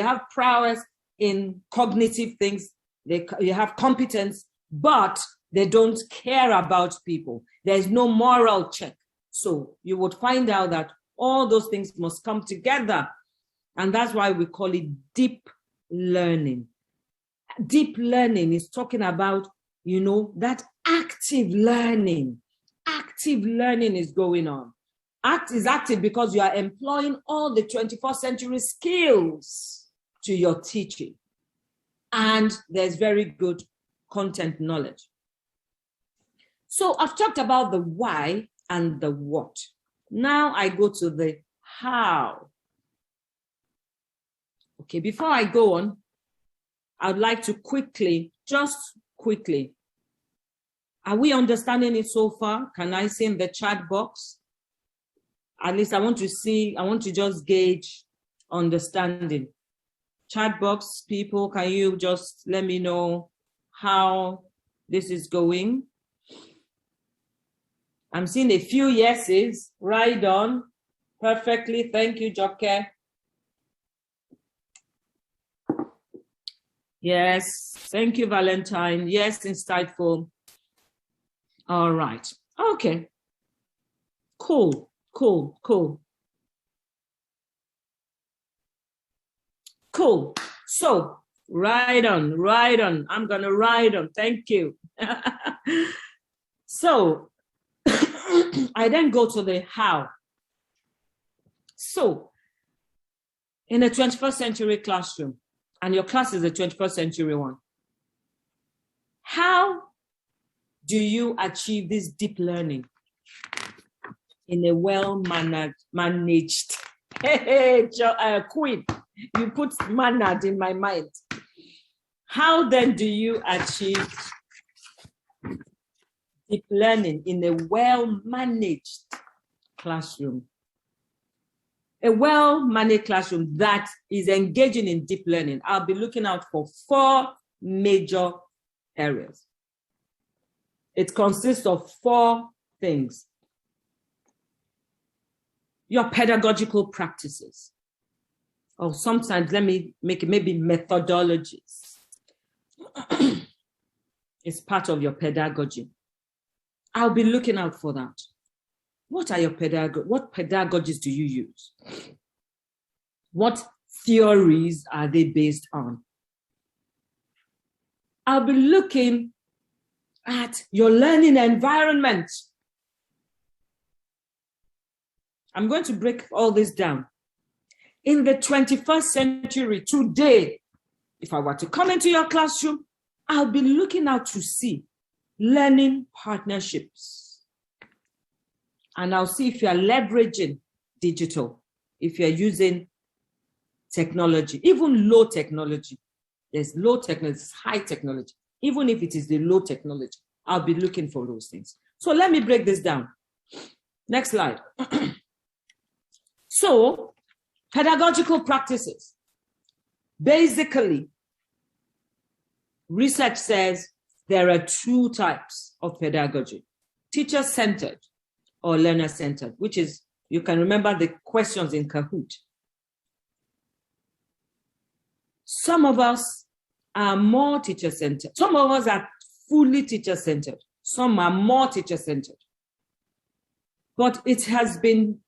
have prowess in cognitive things. They have competence, but they don't care about people. There is no moral check. So you would find out that all those things must come together. And that's why we call it deep learning. Deep learning is talking about, that active learning. Active learning is going on. Act is active because you are employing all the 21st century skills to your teaching. And there's very good content knowledge. So I've talked about the why and the what. Now I go to the how. Okay, before I go on, I'd like to just quickly, are we understanding it so far? Can I see in the chat box? At least I want to just gauge understanding. Chat box people, can you just let me know how this is going? I'm seeing a few yeses. Right on. Perfectly. Thank you, Joke. Yes. Thank you, Valentine. Yes, insightful. All right. Okay. Cool. So, right on. I'm going to ride on. Thank you. So, I then go to the how. So, in a 21st century classroom, and your class is a 21st century one, how do you achieve this deep learning? in a well-managed, Queen, you put mannered in my mind. How then do you achieve deep learning in a well-managed classroom? A well-managed classroom that is engaging in deep learning. I'll be looking out for 4 major areas. It consists of 4 things. Your pedagogical practices, or sometimes let me make it maybe methodologies. It's part of your pedagogy. I'll be looking out for that. What are your what pedagogies do you use? What theories are they based on? I'll be looking at your learning environment. I'm going to break all this down. In the 21st century, today, if I were to come into your classroom, I'll be looking out to see learning partnerships. And I'll see if you are leveraging digital, if you're using technology, even low technology. There's low technology, there's high technology. Even if it is the low technology, I'll be looking for those things. So let me break this down. Next slide. So, pedagogical practices. Basically, research says there are 2 types of pedagogy: teacher-centered or learner-centered, which is, you can remember the questions in Kahoot. Some of us are more teacher-centered. Some of us are fully teacher-centered. Some are more teacher-centered. But it has been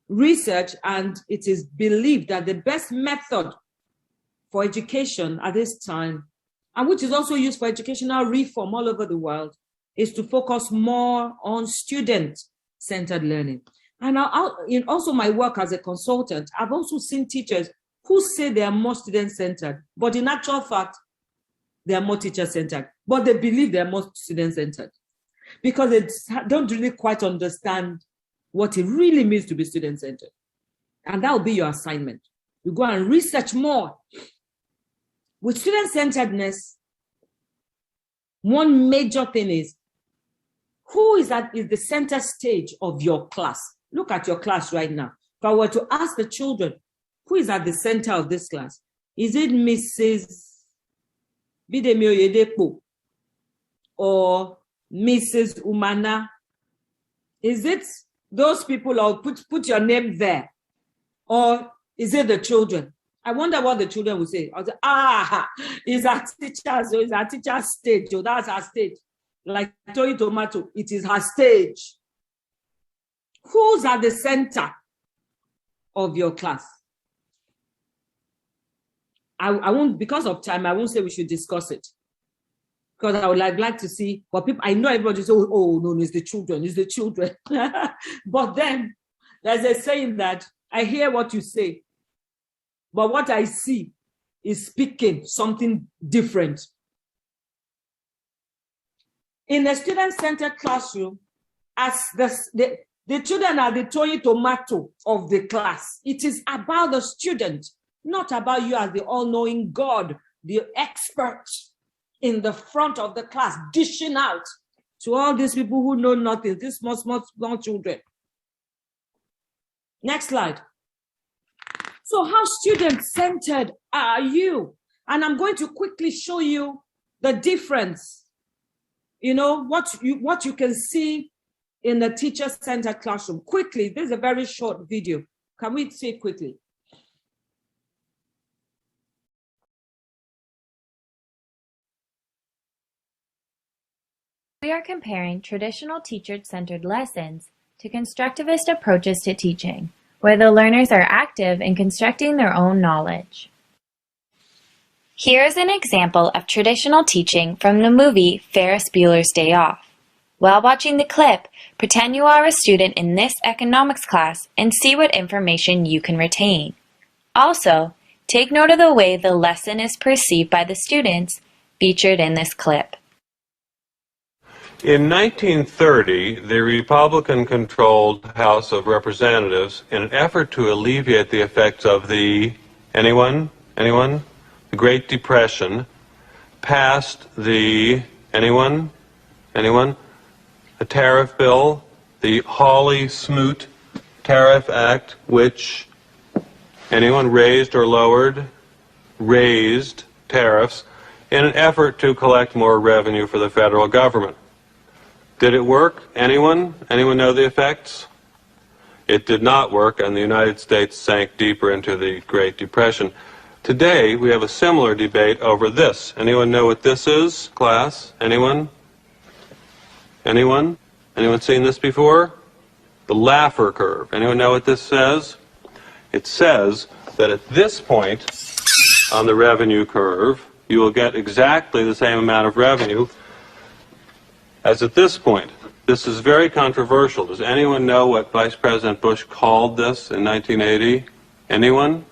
researched and it is believed that the best method for education at this time, and which is also used for educational reform all over the world, is to focus more on student-centered learning. And in also my work as a consultant, I've also seen teachers who say they are more student-centered, but in actual fact, they are more teacher-centered, but they believe they are more student-centered because they don't really quite understand what it really means to be student-centered. And that will be your assignment. You go and research more. With student-centeredness, one major thing is, who is at the center stage of your class? Look at your class right now. If I were to ask the children, who is at the center of this class? Is it Mrs. Bidemi Oyedepo or Mrs. Umana? Is it those people, or put your name there? Or is it the children? I wonder what the children will say. I'll say, it's our teacher's, it's our teacher's stage, or that's our stage. Like Toy Tomato, it is her stage. Who's at the center of your class? I won't, because of time, I won't say we should discuss it. Because I would like to see what people, I know everybody says, oh, no, it's the children, it's the children. But then there's a saying that I hear what you say, but what I see is speaking something different. In a student-centered classroom, as the children are the toy tomato of the class, it is about the student, not about you as the all-knowing God, the expert in the front of the class, dishing out to all these people who know nothing, these small children. Next slide. So how student-centered are you? And I'm going to quickly show you the difference. You know, what you can see in the teacher-centered classroom. Quickly, this is a very short video. Can we see it quickly? We are comparing traditional teacher-centered lessons to constructivist approaches to teaching, where the learners are active in constructing their own knowledge. Here's an example of traditional teaching from the movie Ferris Bueller's Day Off. While watching the clip, pretend you are a student in this economics class and see what information you can retain. Also, take note of the way the lesson is perceived by the students featured in this clip. In 1930, the Republican-controlled House of Representatives, in an effort to alleviate the effects of the, anyone? The Great Depression, passed the, anyone? A tariff bill, the Hawley-Smoot Tariff Act, which, anyone, raised or lowered? Raised tariffs in an effort to collect more revenue for the federal government. Did it work? Anyone? Anyone know the effects? It did not work, and the United States sank deeper into the Great Depression. Today, we have a similar debate over this. Anyone know what this is, class? Anyone? Anyone? Anyone seen this before? The Laffer curve. Anyone know what this says? It says that at this point on the revenue curve, you will get exactly the same amount of revenue as at this point. This is very controversial. Does anyone know what Vice President Bush called this in 1980? Anyone?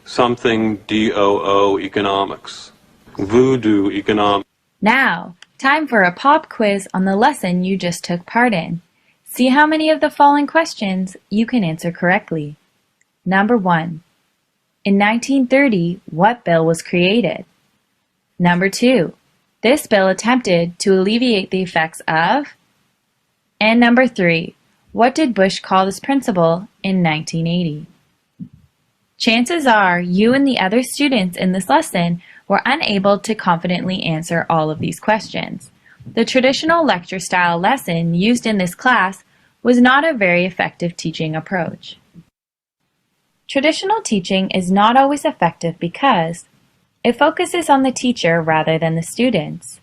Something DOO economics. Voodoo economics. Now, time for a pop quiz on the lesson you just took part in. See how many of the following questions you can answer correctly. Number 1. In 1930, what bill was created? Number 2. This bill attempted to alleviate the effects of? And number 3. What did Bush call this principle in 1980? Chances are you and the other students in this lesson were unable to confidently answer all of these questions. The traditional lecture-style lesson used in this class was not a very effective teaching approach. Traditional teaching is not always effective because it focuses on the teacher rather than the students.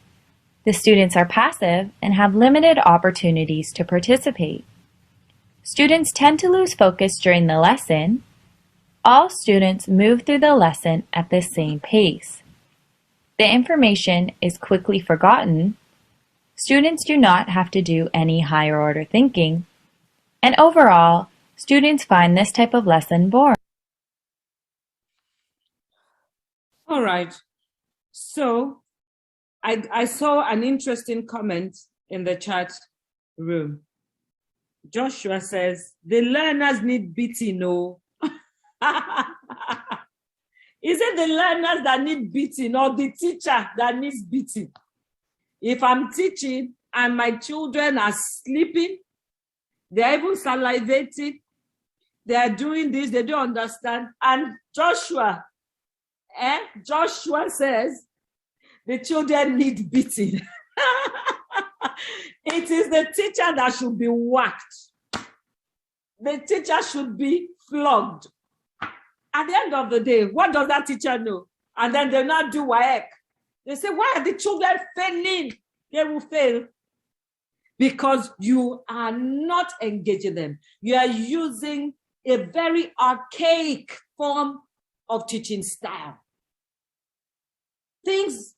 The students are passive and have limited opportunities to participate. Students tend to lose focus during the lesson. All students move through the lesson at the same pace. The information is quickly forgotten. Students do not have to do any higher order thinking. And overall, students find this type of lesson boring. All right. So I saw an interesting comment in the chat room. Joshua says, the learners need beating, no. Is it the learners that need beating or the teacher that needs beating? If I'm teaching and my children are sleeping, they're even salivating, they're doing this, they don't understand. And Joshua says the children need beating. It is the teacher that should be whacked. The teacher should be flogged. At the end of the day, what does that teacher know? And then they'll not do WAEC. They say, why are the children failing? They will fail because you are not engaging them. You are using a very archaic form of teaching style. Things,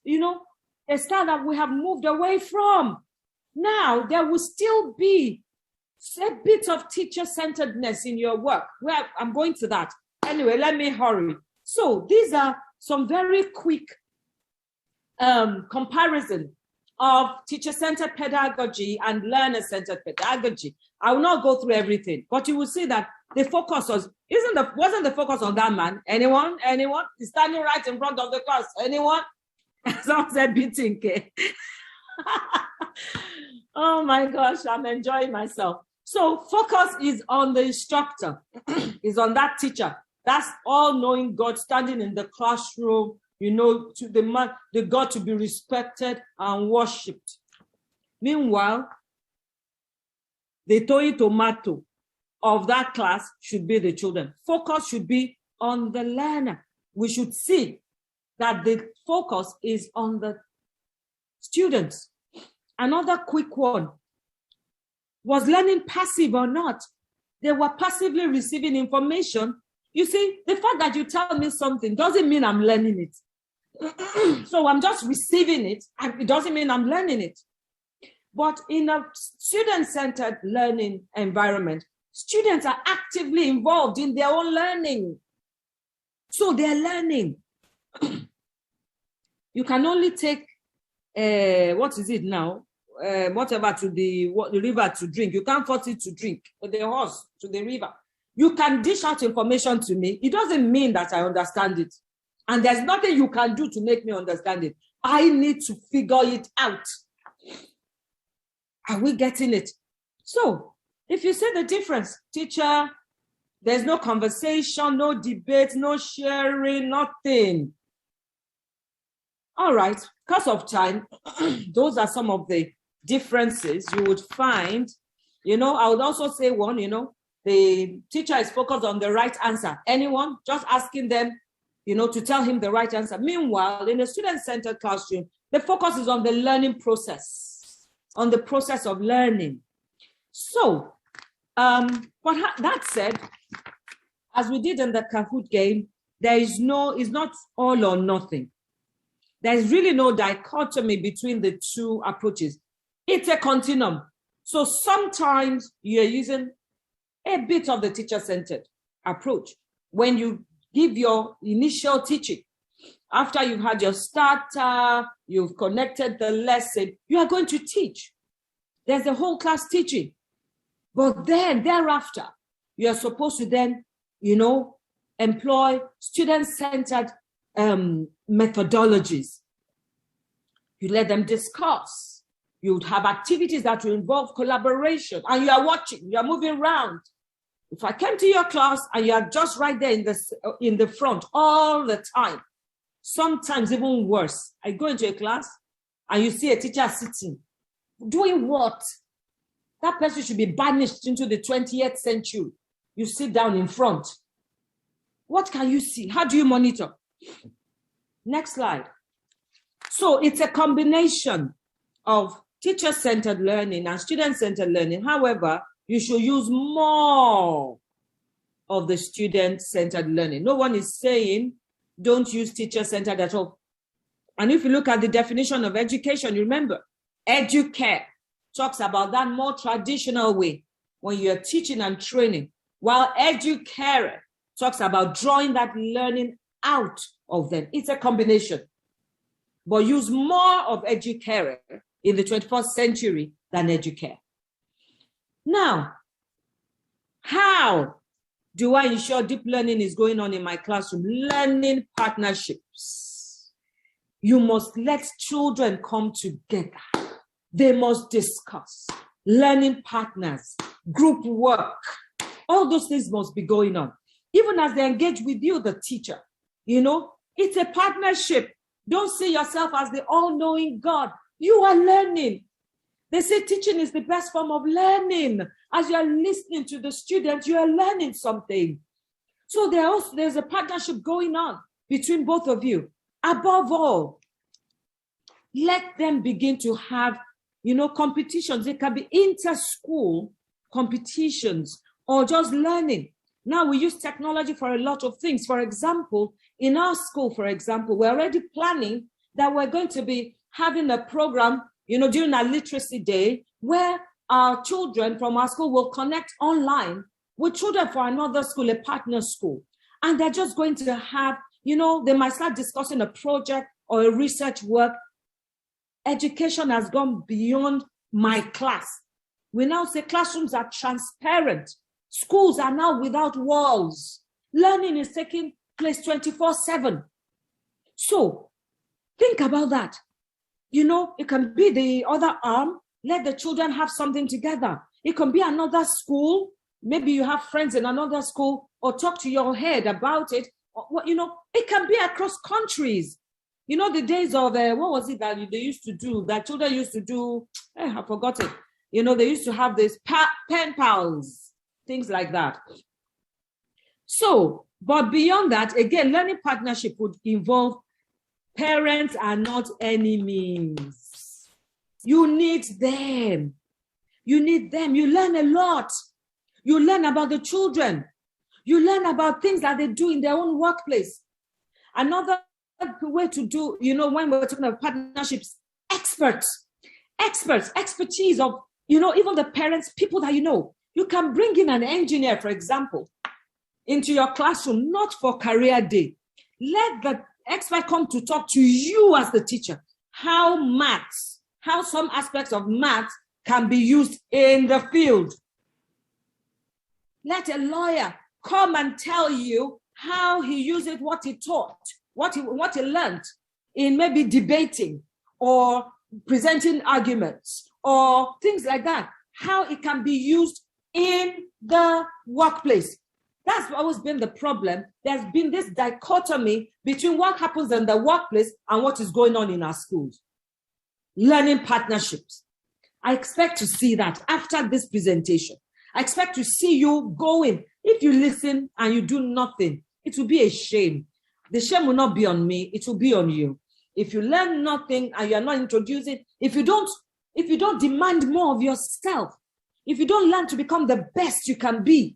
a style that we have moved away from. Now, there will still be a bit of teacher-centeredness in your work. Well, I'm going to that. Anyway, let me hurry. So these are some very quick comparison of teacher-centered pedagogy and learner-centered pedagogy. I will not go through everything, but you will see that the focus wasn't the focus on that man. Anyone? He's standing right in front of the class. Anyone? Someone said beating. Oh my gosh, I'm enjoying myself. So focus is on the instructor, is on that teacher. That's all-knowing God standing in the classroom, to the God to be respected and worshipped. Meanwhile, the tomato of that class should be the children. Focus should be on the learner. We should see that the focus is on the students. Another quick one. Was learning passive or not? They were passively receiving information. You see, the fact that you tell me something doesn't mean I'm learning it. So I'm just receiving it, and it doesn't mean I'm learning it. But in a student-centered learning environment, students are actively involved in their own learning. So they're learning. You can only take, what is it now? whatever to the river to drink. You can't force it to drink, or the horse to the river. You can dish out information to me. It doesn't mean that I understand it. And there's nothing you can do to make me understand it. I need to figure it out. Are we getting it? So, if you see the difference, teacher, there's no conversation, no debate, no sharing, nothing. All right, because of time, those are some of the differences you would find. You know, I would also say one, you know, the teacher is focused on the right answer. Anyone? Just asking them, you know, to tell him the right answer. Meanwhile, in a student-centered classroom, the focus is on the learning process, on the process of learning. So, but that said, as we did in the Kahoot game, it's not all or nothing. There's really no dichotomy between the two approaches. It's a continuum. So sometimes you're using a bit of the teacher-centered approach when you give your initial teaching. After you've had your starter, you've connected the lesson, you are going to teach. There's a whole class teaching. But then thereafter, you are supposed to then, you know, employ student-centered methodologies. You let them discuss. You would have activities that will involve collaboration, and you are watching, you are moving around. If I came to your class and you are just right there in the front all the time, sometimes even worse, I go into a class and you see a teacher sitting, doing what? That person should be banished into the 20th century. You sit down in front. What can you see? How do you monitor? Next slide. So it's a combination of teacher-centered learning and student-centered learning. However, you should use more of the student-centered learning. No one is saying don't use teacher-centered at all. And if you look at the definition of education, you remember, educare talks about that more traditional way when you're teaching and training, while educare talks about drawing that learning out of them. It's a combination. But use more of educare in the 21st century than educare. Now, how do I ensure deep learning is going on in my classroom? Learning partnerships. You must let children come together. They must discuss. Learning partners, group work. All those things must be going on. Even as they engage with you, the teacher, you know, it's a partnership. Don't see yourself as the all-knowing God. You are learning. They say teaching is the best form of learning. As you are listening to the student, you are learning something. So there's a partnership going on between both of you. Above all, let them begin to have, you know, competitions. It can be inter-school competitions or just learning. Now we use technology for a lot of things. For example, in our school, for example, we're already planning that we're going to be having a program, you know, during our literacy day, where our children from our school will connect online with children for another school, a partner school. And they're just going to have, you know, they might start discussing a project or a research work. Education has gone beyond my class. We now say classrooms are transparent. Schools are now without walls. Learning is taking place 24/7. So think about that. You know, it can be the other arm. Let the children have something together. It can be another school. Maybe you have friends in another school, or talk to your head about it. Or, you know, it can be across countries. You know, the days of, what was it that they used to do, that children used to do? I forgot it. You know, they used to have this pen pals, things like that. So, but beyond that, again, learning partnership would involve parents are not enemies. You need them. You need them. You learn a lot. You learn about the children. You learn about things that they do in their own workplace. Another way to do, you know, when we're talking about partnerships, expertise of, you know, even the parents, people that you know. You can bring in an engineer, for example, into your classroom, not for career day. Let the expert come to talk to you as the teacher. How maths how some aspects of math can be used in the field. Let a lawyer come and tell you how he used it, what he taught, what he learned in maybe debating or presenting arguments or things like that, how it can be used in the workplace. That's always been the problem. There's been this dichotomy between what happens in the workplace and what is going on in our schools. Learning partnerships. I expect to see that after this presentation. I expect to see you going. If you listen and you do nothing, it will be a shame. The shame will not be on me, it will be on you. If you learn nothing and you're not introducing, if you don't demand more of yourself, if you don't learn to become the best you can be,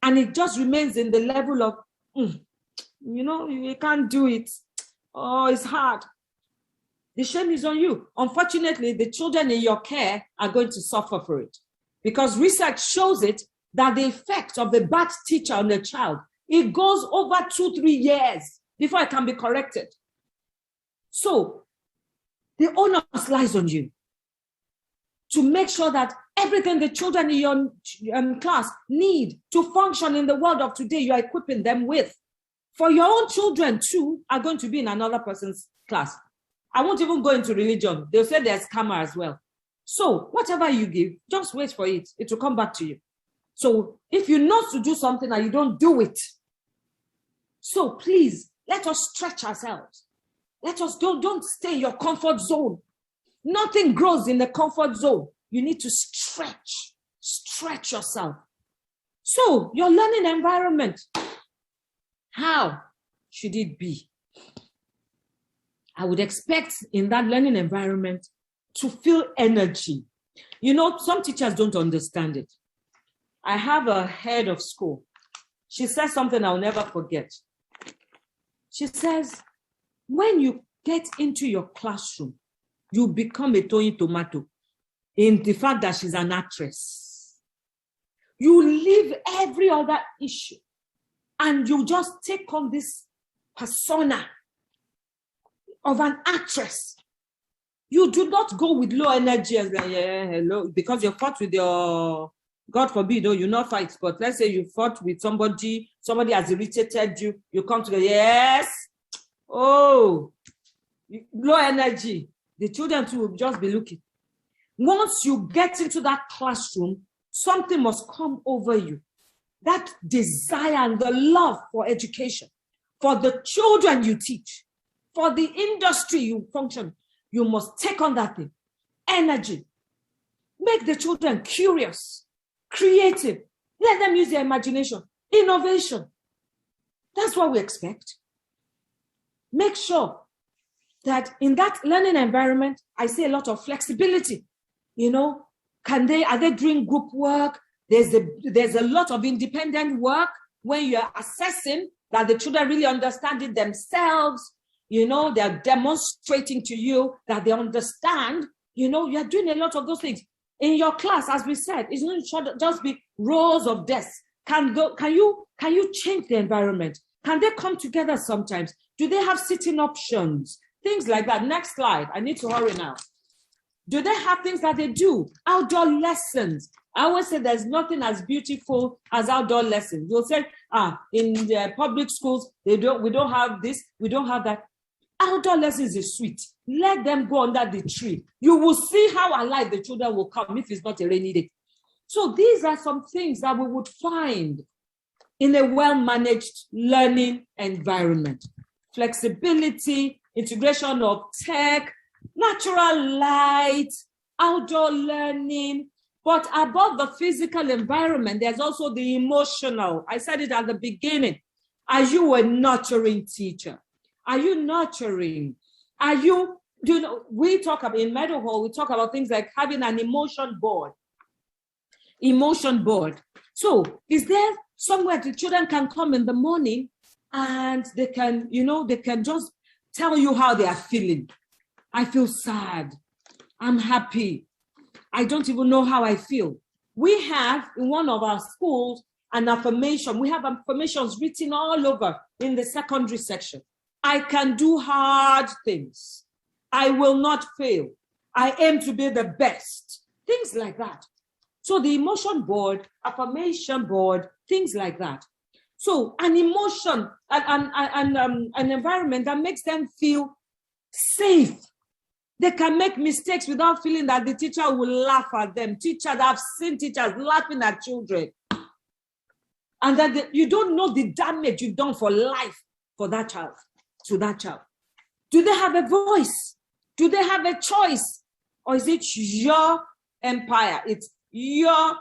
and it just remains in the level of, you can't do it. Oh, it's hard. The shame is on you. Unfortunately, the children in your care are going to suffer for it, because research shows it that the effect of the bad teacher on the child, it goes over 2-3 years before it can be corrected. So the onus lies on you to make sure that everything the children in your class need to function in the world of today, you are equipping them with. For your own children too are going to be in another person's class. I won't even go into religion. They'll say there's karma as well. So whatever you give, just wait for it. It will come back to you. So if you know to do something and you don't do it, so please, let us stretch ourselves. Let us don't stay in your comfort zone. Nothing grows in the comfort zone. You need to stretch yourself. So your learning environment, how should it be? I would expect in that learning environment to feel energy. Some teachers don't understand it. I have a head of school. She says something I'll never forget. She says, when you get into your classroom, you become a Tony Tomato in the fact that she's an actress. You leave every other issue and you just take on this persona of an actress. You do not go with low energy and hello, because you fought with your, God forbid, you not fight, but let's say you fought with somebody has irritated you, you come to yes, low energy. The children too will just be looking. Once you get into that classroom, something must come over you. That desire and the love for education, for the children you teach, for the industry you function, you must take on that thing. Energy. Make the children curious, creative. Let them use their imagination. Innovation. That's what we expect. Make sure that in that learning environment, I see a lot of flexibility. Are they doing group work? There's a lot of independent work when you're assessing that the children really understand it themselves. They're demonstrating to you that they understand. You're doing a lot of those things. In your class, as we said, it's not just be rows of desks. Can you change the environment? Can they come together sometimes? Do they have sitting options? Things like that. Next slide. I need to hurry now. Do they have things that they do? Outdoor lessons. I always say there's nothing as beautiful as outdoor lessons. You'll say, in the public schools, we don't have this, we don't have that. Outdoor lessons is sweet. Let them go under the tree. You will see how alive the children will come if it's not a rainy day. So these are some things that we would find in a well-managed learning environment. Flexibility, integration of tech, natural light, outdoor learning. But above the physical environment, there's also the emotional. I said it at the beginning. Are you a nurturing teacher? Are you nurturing? We talk about, in Meadowhall, we talk about things like having an emotion board. Emotion board. So is there somewhere the children can come in the morning and they can just tell you how they are feeling? I feel sad. I'm happy. I don't even know how I feel. We have in one of our schools an affirmation. We have affirmations written all over in the secondary section. I can do hard things. I will not fail. I aim to be the best. Things like that. So the emotion board, affirmation board, things like that. So an emotion, an environment that makes them feel safe. They can make mistakes without feeling that the teacher will laugh at them. I've seen teachers laughing at children. And that you don't know the damage you've done for life for that child, to that child. Do they have a voice? Do they have a choice? Or is it your empire? It's your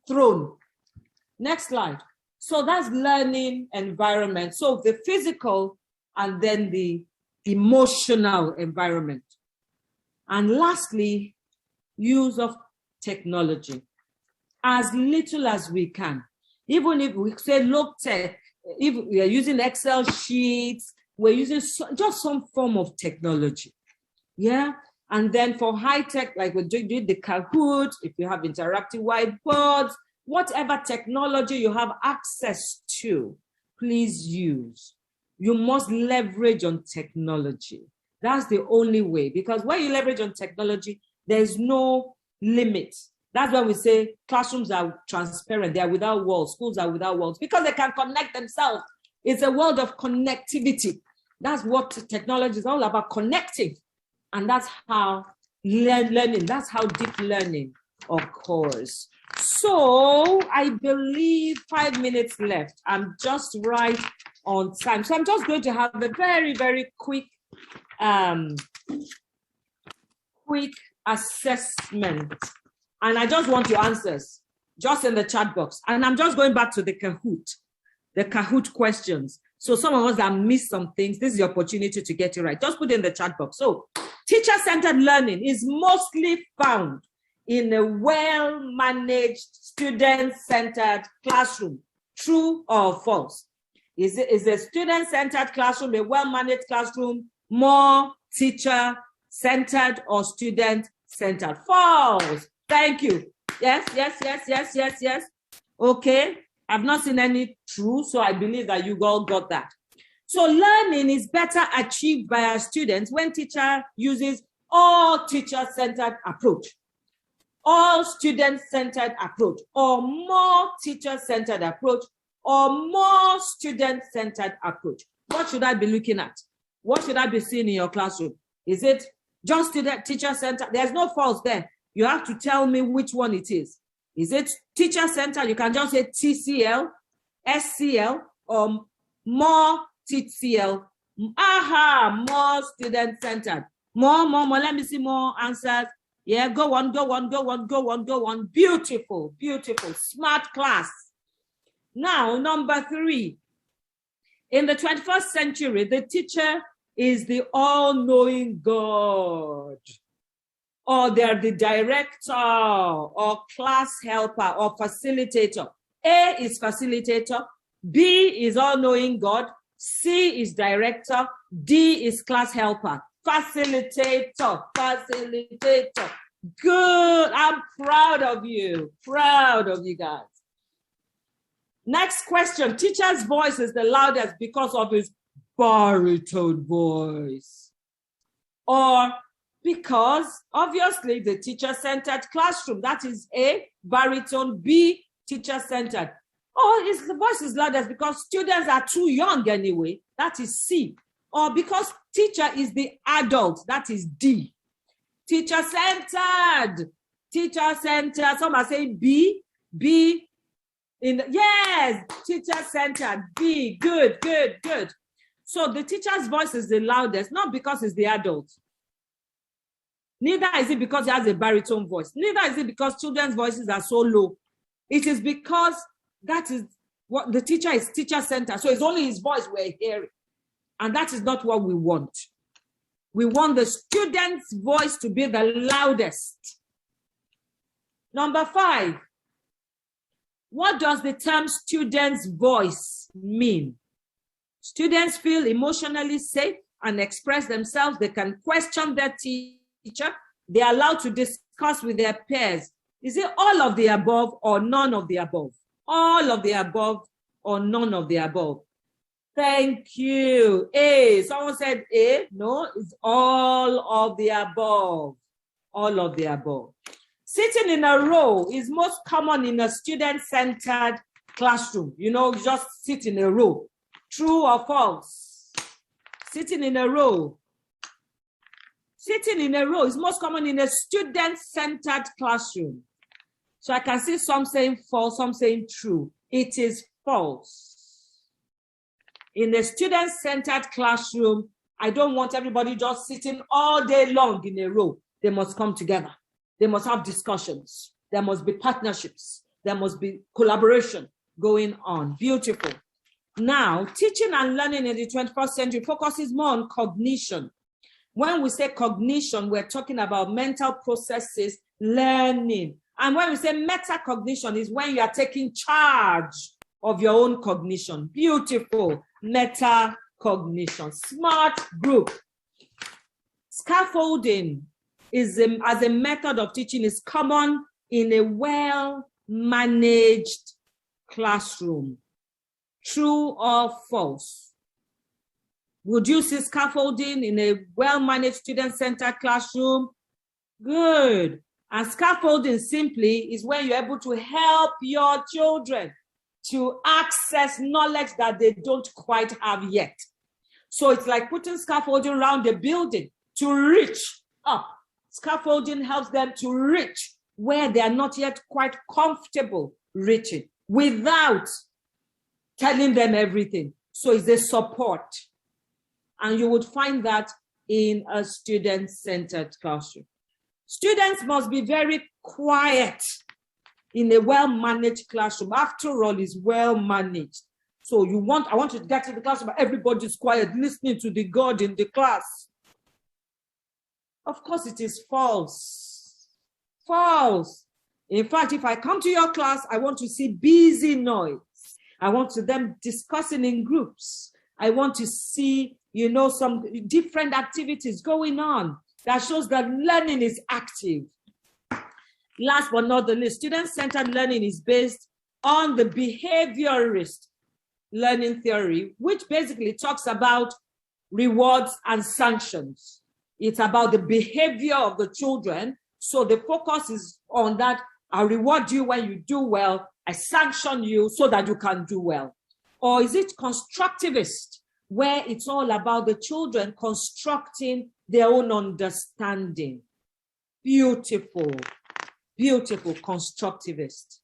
throne. Next slide. So that's learning environment. So the physical and then the emotional environment. And lastly, use of technology. As little as we can. Even if we say low tech, if we are using Excel sheets, we're using just some form of technology. Yeah. And then for high tech, like we're doing the Kahoot, if you have interactive whiteboards, whatever technology you have access to, please use. You must leverage on technology. That's the only way, because when you leverage on technology, there's no limit. That's why we say classrooms are transparent. They are without walls. Schools are without walls because they can connect themselves. It's a world of connectivity. That's what technology is all about, connecting. And that's how learning, that's how deep learning occurs. So I believe 5 minutes left. I'm just right on time. So I'm just going to have a very, very quick assessment. And I just want your answers, just in the chat box. And I'm just going back to the Kahoot questions. So some of us that missed some things, this is the opportunity to get it right. Just put it in the chat box. So teacher-centered learning is mostly found in a well-managed, student-centered classroom. True or false? Is a student-centered classroom, a well-managed classroom, more teacher-centered or student-centered? False. Thank you. Yes, yes, yes, yes, yes, yes. Okay. I've not seen any true, so I believe that you all got that. So learning is better achieved by our students when teacher uses all teacher-centered approach, all student-centered approach, or more teacher-centered approach, or more student-centered approach. What should I be looking at? What should I be seeing in your classroom? Is it just student teacher-centered? There's no false there. You have to tell me which one it is. Is it teacher-centered? You can just say TCL, SCL, or more TCL. Aha, more student-centered. More. Let me see more answers. Yeah, go on. Beautiful. Smart class. Now, number 3. In the 21st century, the teacher is the all-knowing God. Or they're the director or class helper or facilitator. A is facilitator, B is all-knowing God, C is director, D is class helper. Facilitator. Good. I'm proud of you. Proud of you guys. Next question. Teacher's voice is the loudest because of his baritone voice. Or because obviously the teacher-centered classroom, that is A, baritone, B, teacher-centered. Or the voice is loudest because students are too young anyway, that is C. Or because teacher is the adult, that is D. Teacher-centered. Some are saying B. Yes, teacher-centered, B, good. So the teacher's voice is the loudest, not because it's the adult. Neither is it because he has a baritone voice. Neither is it because children's voices are so low. It is because that is what the teacher is teacher-centered. So it's only his voice we're hearing. And that is not what we want. We want the student's voice to be the loudest. Number 5. What does the term student's voice mean? Students feel emotionally safe and express themselves. They can question their teacher. They are allowed to discuss with their peers. Is it all of the above or none of the above? All of the above or none of the above? Thank you. A. Someone said A. No, it's all of the above. All of the above. Sitting in a row is most common in a student-centered classroom. You know, just sit in a row. True or false? Sitting in a row. Sitting in a row is most common in a student-centered classroom. So I can see some saying false, some saying true. It is false. In a student-centered classroom, I don't want everybody just sitting all day long in a row. They must come together. They must have discussions. There must be partnerships. There must be collaboration going on. Beautiful. Now, teaching and learning in the 21st century focuses more on cognition. When we say cognition, we're talking about mental processes, learning. And when we say metacognition, is when you are taking charge of your own cognition. Beautiful. Metacognition. Smart group. Scaffolding is as a method of teaching is common in a well-managed classroom. True or false? Would you see scaffolding in a well-managed student-centered classroom? Good. And scaffolding simply is when you're able to help your children to access knowledge that they don't quite have yet. So it's like putting scaffolding around the building to reach up. Scaffolding helps them to reach where they are not yet quite comfortable reaching without telling them everything. So it's a support. And you would find that in a student-centered classroom. Students must be very quiet in a well-managed classroom. After all, it's well-managed. So I want to get to the classroom, but everybody's quiet, listening to the God in the class. Of course, it is false. False. In fact, if I come to your class, I want to see busy noise. I want to them discussing in groups. I want to see, some different activities going on that shows that learning is active. Last but not the least, student-centered learning is based on the behaviorist learning theory, which basically talks about rewards and sanctions. It's about the behavior of the children. So the focus is on that. I reward you when you do well. I sanction you so that you can do well. Or is it constructivist, where it's all about the children constructing their own understanding? Beautiful, beautiful constructivist.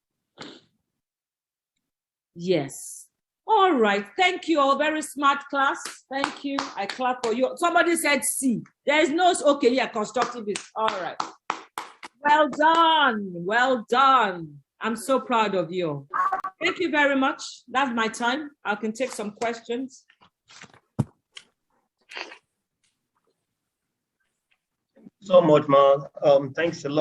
Yes. All right. Thank you all. Very smart class. Thank you. I clap for you. Somebody said C. There is no, okay, yeah, constructivist. All right. Well done. Well done. I'm so proud of you. Thank you very much. That's my time. I can take some questions. So much, Ma. Thanks a lot.